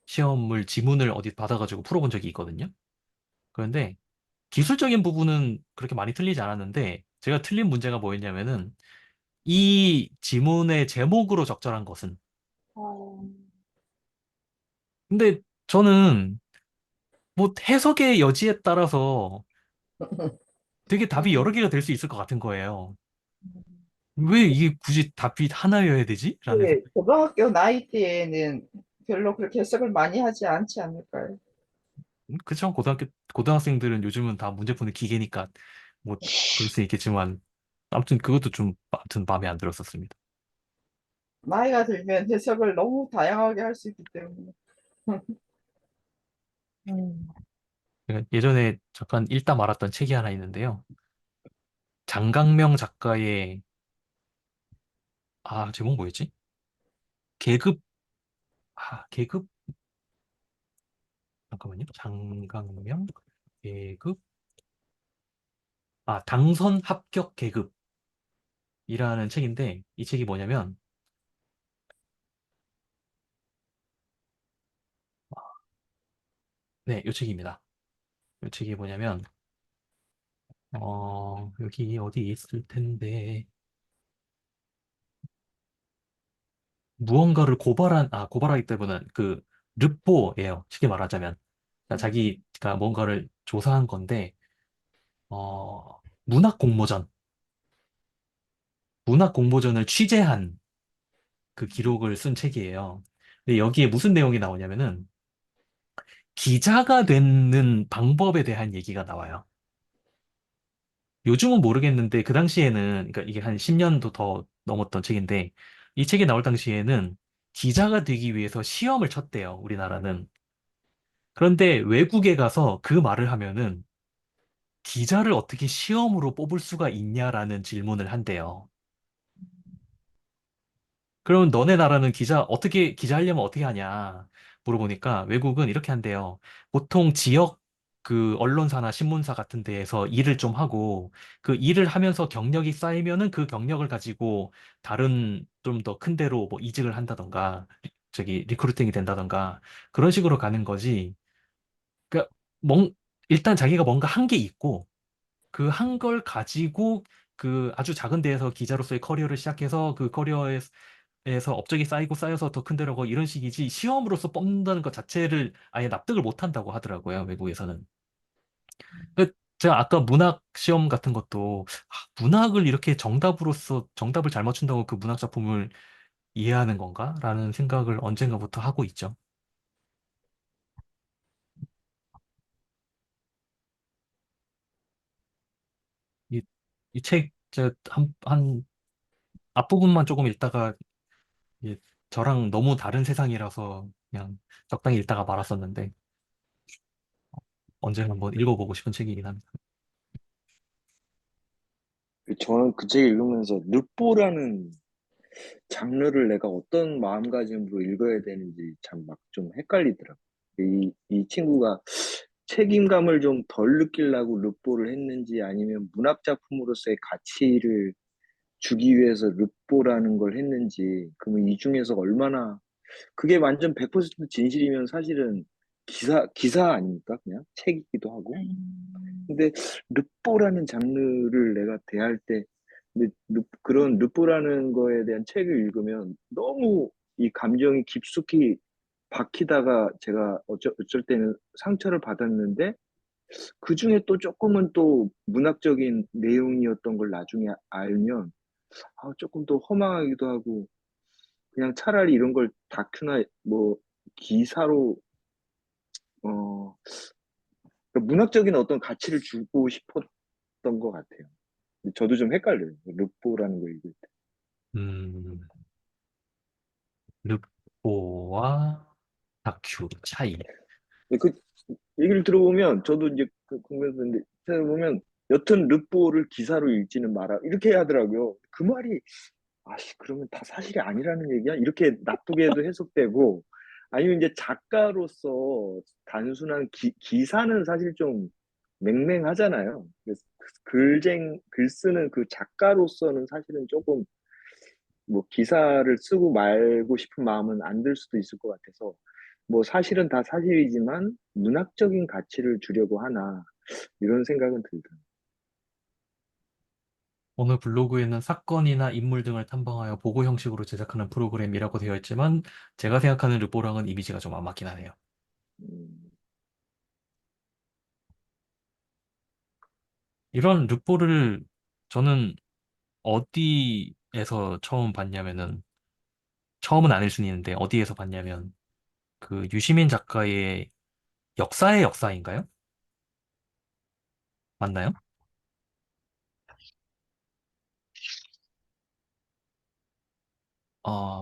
시험을 지문을 어디 받아가지고 풀어본 적이 있거든요. 그런데 기술적인 부분은 그렇게 많이 틀리지 않았는데, 제가 틀린 문제가 뭐였냐면은, 이 지문의 제목으로 적절한 것은. 어, 근데 저는 뭐 해석의 여지에 따라서 되게 답이 여러 음, 개가 될 수 있을 것 같은 거예요. 왜 이게 굳이 답이 하나여야 되지? 라는 네, 생각. 고등학교 나이 때에는 별로 그렇게 해석을 많이 하지 않지 않을까요? 그쵸? 고등학생들은 요즘은 다 문제 푸는 기계니까 뭐 그럴 수 있겠지만 아무튼 그것도 좀 아무튼 마음에 안 들었었습니다. 나이가 들면 해석을 너무 다양하게 할 수 있기 때문에. 음, 제가 예전에 잠깐 읽다 말았던 책이 하나 있는데요. 장강명 작가의, 제목 뭐였지? 계급, 계급? 잠깐만요. 장강명, 계급, 당선 합격 계급이라는 책인데, 이 책이 뭐냐면, 네, 이 책입니다. 이 책이 뭐냐면, 여기 어디 있을 텐데, 무언가를 고발하기 때문에 르포예요. 쉽게 말하자면. 그러니까 자기가 뭔가를 조사한 건데, 문학 공모전, 문학 공모전을 취재한 그 기록을 쓴 책이에요. 근데 여기에 무슨 내용이 나오냐면은, 기자가 되는 방법에 대한 얘기가 나와요. 요즘은 모르겠는데, 그 당시에는, 그러니까 이게 한 10년도 더 넘었던 책인데, 이 책이 나올 당시에는 기자가 되기 위해서 시험을 쳤대요, 우리나라는. 그런데 외국에 가서 그 말을 하면은 기자를 어떻게 시험으로 뽑을 수가 있냐라는 질문을 한대요. 그러면 너네 나라는 기자 하려면 어떻게 하냐 물어보니까 외국은 이렇게 한대요. 보통 지역 그 언론사나 신문사 같은 데에서 일을 좀 하고 그 일을 하면서 경력이 쌓이면은 그 경력을 가지고 다른 좀 더 큰 데로 뭐 이직을 한다던가 리크루팅이 된다던가 그런 식으로 가는 거지. 그러니까 일단 자기가 뭔가 한 게 있고 그 한 걸 가지고 그 아주 작은 데에서 기자로서의 커리어를 시작해서 그 커리어에서 업적이 쌓이고 쌓여서 더 큰 데로 가 이런 식이지 시험으로서 뽑는다는 것 자체를 아예 납득을 못 한다고 하더라고요, 외국에서는. 제가 아까 문학 시험 같은 것도 문학을 이렇게 정답을 잘 맞춘다고 그 문학 작품을 이해하는 건가? 라는 생각을 언젠가부터 하고 있죠. 이, 이 책, 앞부분만 조금 읽다가 예, 저랑 너무 다른 세상이라서 그냥 적당히 읽다가 말았었는데 언젠가 한번 읽어보고 싶은 책이긴 합니다. 저는 그 책 읽으면서 르뽀라는 장르를 내가 어떤 마음가짐으로 읽어야 되는지 참 막 좀 헷갈리더라고요. 이 친구가 책임감을 좀 덜 느끼려고 르뽀를 했는지 아니면 문학 작품으로서의 가치를 주기 위해서 르뽀라는 걸 했는지, 그러면 이 중에서 얼마나, 그게 완전 100% 진실이면 사실은 기사 아닙니까? 그냥 책이기도 하고. 음, 근데 르뽀라는 장르를 내가 대할 때, 근데 그런 르뽀라는 거에 대한 책을 읽으면 너무 이 감정이 깊숙이 박히다가 제가 어쩔 때는 상처를 받았는데 그 중에 또 조금은 또 문학적인 내용이었던 걸 나중에 알면 조금 더 허망하기도 하고 그냥 차라리 이런 걸 다큐나 뭐 기사로 어 그러니까 문학적인 어떤 가치를 주고 싶었던 것 같아요. 저도 좀 헷갈려요. 르뽀라는 거 읽을 때. 음, 르포와 다큐 차이. 근데 그 얘기를 들어보면 저도 이제 궁금했는데 찾아보면 여튼 르뽀를 기사로 읽지는 마라 이렇게 하더라고요. 그 말이 그러면 다 사실이 아니라는 얘기야? 이렇게 나쁘게도 해석되고 아니면 이제 작가로서 단순한 기사는 사실 좀 맹맹하잖아요. 그래서 글 쓰는 그 작가로서는 사실은 조금 뭐 기사를 쓰고 말고 싶은 마음은 안 들 수도 있을 것 같아서 뭐 사실은 다 사실이지만 문학적인 가치를 주려고 하나 이런 생각은 들더라고요. 오늘 블로그에는 사건이나 인물 등을 탐방하여 보고 형식으로 제작하는 프로그램이라고 되어 있지만 제가 생각하는 르포랑은 이미지가 좀 안 맞긴 하네요. 음, 이런 르포를 저는 어디에서 처음 봤냐면은 처음은 아닐 수는 있는데 어디에서 봤냐면 그 유시민 작가의 역사의 역사인가요? 맞나요?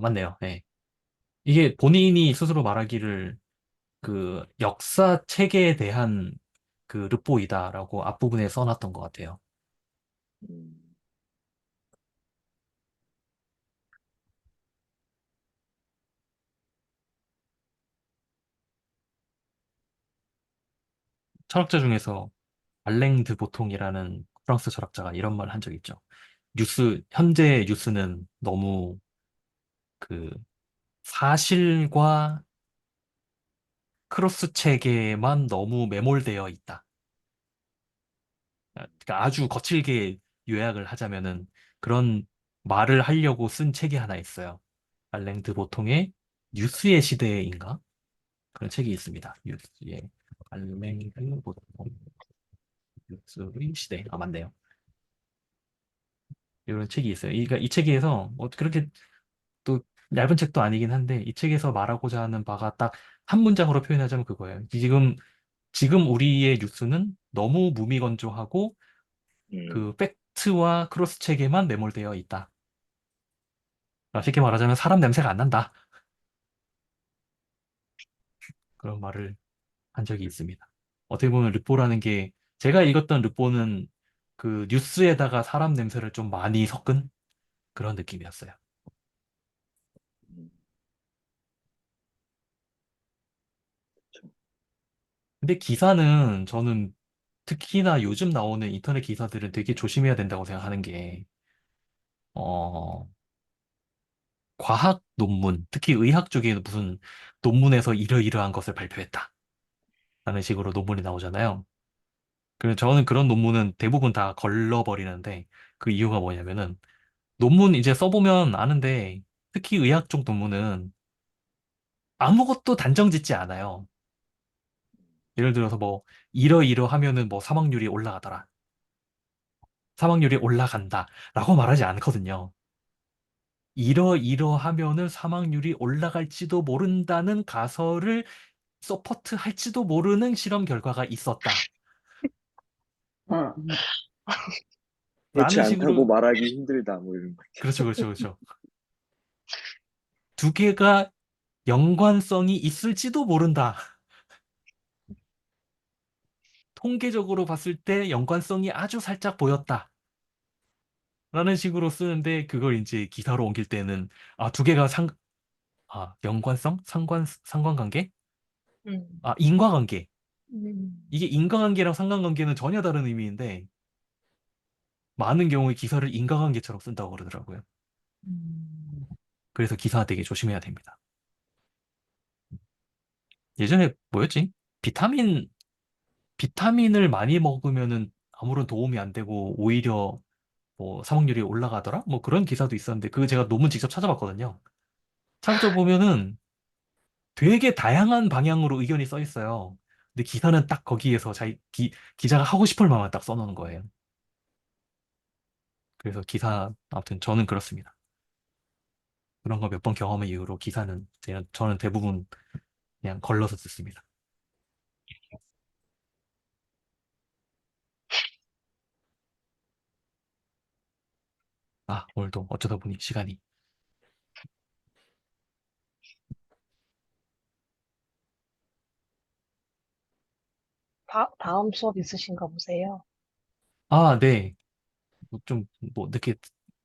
맞네요. 네. 이게 본인이 스스로 말하기를 그 역사 체계에 대한 그 르포이다라고 앞부분에 써놨던 것 같아요. 음, 철학자 중에서 알랭 드 보통이라는 프랑스 철학자가 이런 말을 한 적이 있죠. 현재 뉴스는 너무 그 사실과 크로스 체계에만 너무 매몰되어 있다. 그러니까 아주 거칠게 요약을 하자면은 그런 말을 하려고 쓴 책이 하나 있어요. 알랭 드 보통의 뉴스의 시대인가? 그런 책이 있습니다. 뉴스의 알랭 드 보통 뉴스의 시대. 아, 맞네요. 이런 책이 있어요. 그러니까 이 책에서 뭐 그렇게 또 얇은 책도 아니긴 한데 이 책에서 말하고자 하는 바가 딱 한 문장으로 표현하자면 그거예요. 지금 우리의 뉴스는 너무 무미건조하고 음, 그 팩트와 크로스 체계만 매몰되어 있다. 쉽게 말하자면 사람 냄새가 안 난다. 그런 말을 한 적이 있습니다. 어떻게 보면 르포라는 게 제가 읽었던 르포는 그 뉴스에다가 사람 냄새를 좀 많이 섞은 그런 느낌이었어요. 음, 근데 기사는 저는 특히나 요즘 나오는 인터넷 기사들은 되게 조심해야 된다고 생각하는 게, 어, 과학 논문, 특히 의학 쪽에 무슨 논문에서 이러이러한 것을 발표했다. 라는 식으로 논문이 나오잖아요. 그래서 저는 그런 논문은 대부분 다 걸러버리는데 그 이유가 뭐냐면은 논문 이제 써보면 아는데 특히 의학 쪽 논문은 아무것도 단정 짓지 않아요. 예를 들어서 뭐 이러이러하면은 뭐 사망률이 올라가더라. 사망률이 올라간다. 라고 말하지 않거든요. 이러이러하면은 사망률이 올라갈지도 모른다는 가설을 서포트 할지도 모르는 실험 결과가 있었다. 어. 그렇지 라는 않다고 식으로, 말하기 힘들다 뭐 이런 거. 그렇죠, 그렇죠, 그렇죠. 두 개가 연관성이 있을지도 모른다. 통계적으로 봤을 때 연관성이 아주 살짝 보였다. 라는 식으로 쓰는데 그걸 이제 기사로 옮길 때는 두 개가 연관성? 상관관계? 음, 인과관계. 음, 이게 인과관계랑 상관관계는 전혀 다른 의미인데 많은 경우에 기사를 인과관계처럼 쓴다고 그러더라고요. 음. 그래서 기사 되게 조심해야 됩니다. 예전에 뭐였지? 비타민, 비타민을 많이 먹으면은 아무런 도움이 안 되고 오히려 뭐 사망률이 올라가더라? 뭐 그런 기사도 있었는데 그거 제가 논문 직접 찾아봤거든요. 찾아보면은 되게 다양한 방향으로 의견이 써 있어요. 근데 기사는 딱 거기에서 기자가 하고 싶을 만만 딱 써놓는 거예요. 그래서 아무튼 저는 그렇습니다. 그런 거 몇 번 경험한 이후로 기사는 저는 대부분 그냥 걸러서 듣습니다. 오늘도 어쩌다 보니 시간이. 다음 수업 있으신가 보세요. 네. 뭐 늦게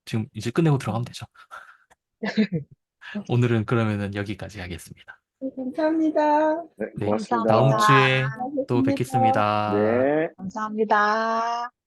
지금 이제 끝내고 들어가면 음. 되죠. 오늘은 그러면은 여기까지 하겠습니다. 네, 감사합니다. 네, 네. 다음 고맙습니다. 감사합니다. 주에 또 수고하셨습니다. 뵙겠습니다. 네. 감사합니다.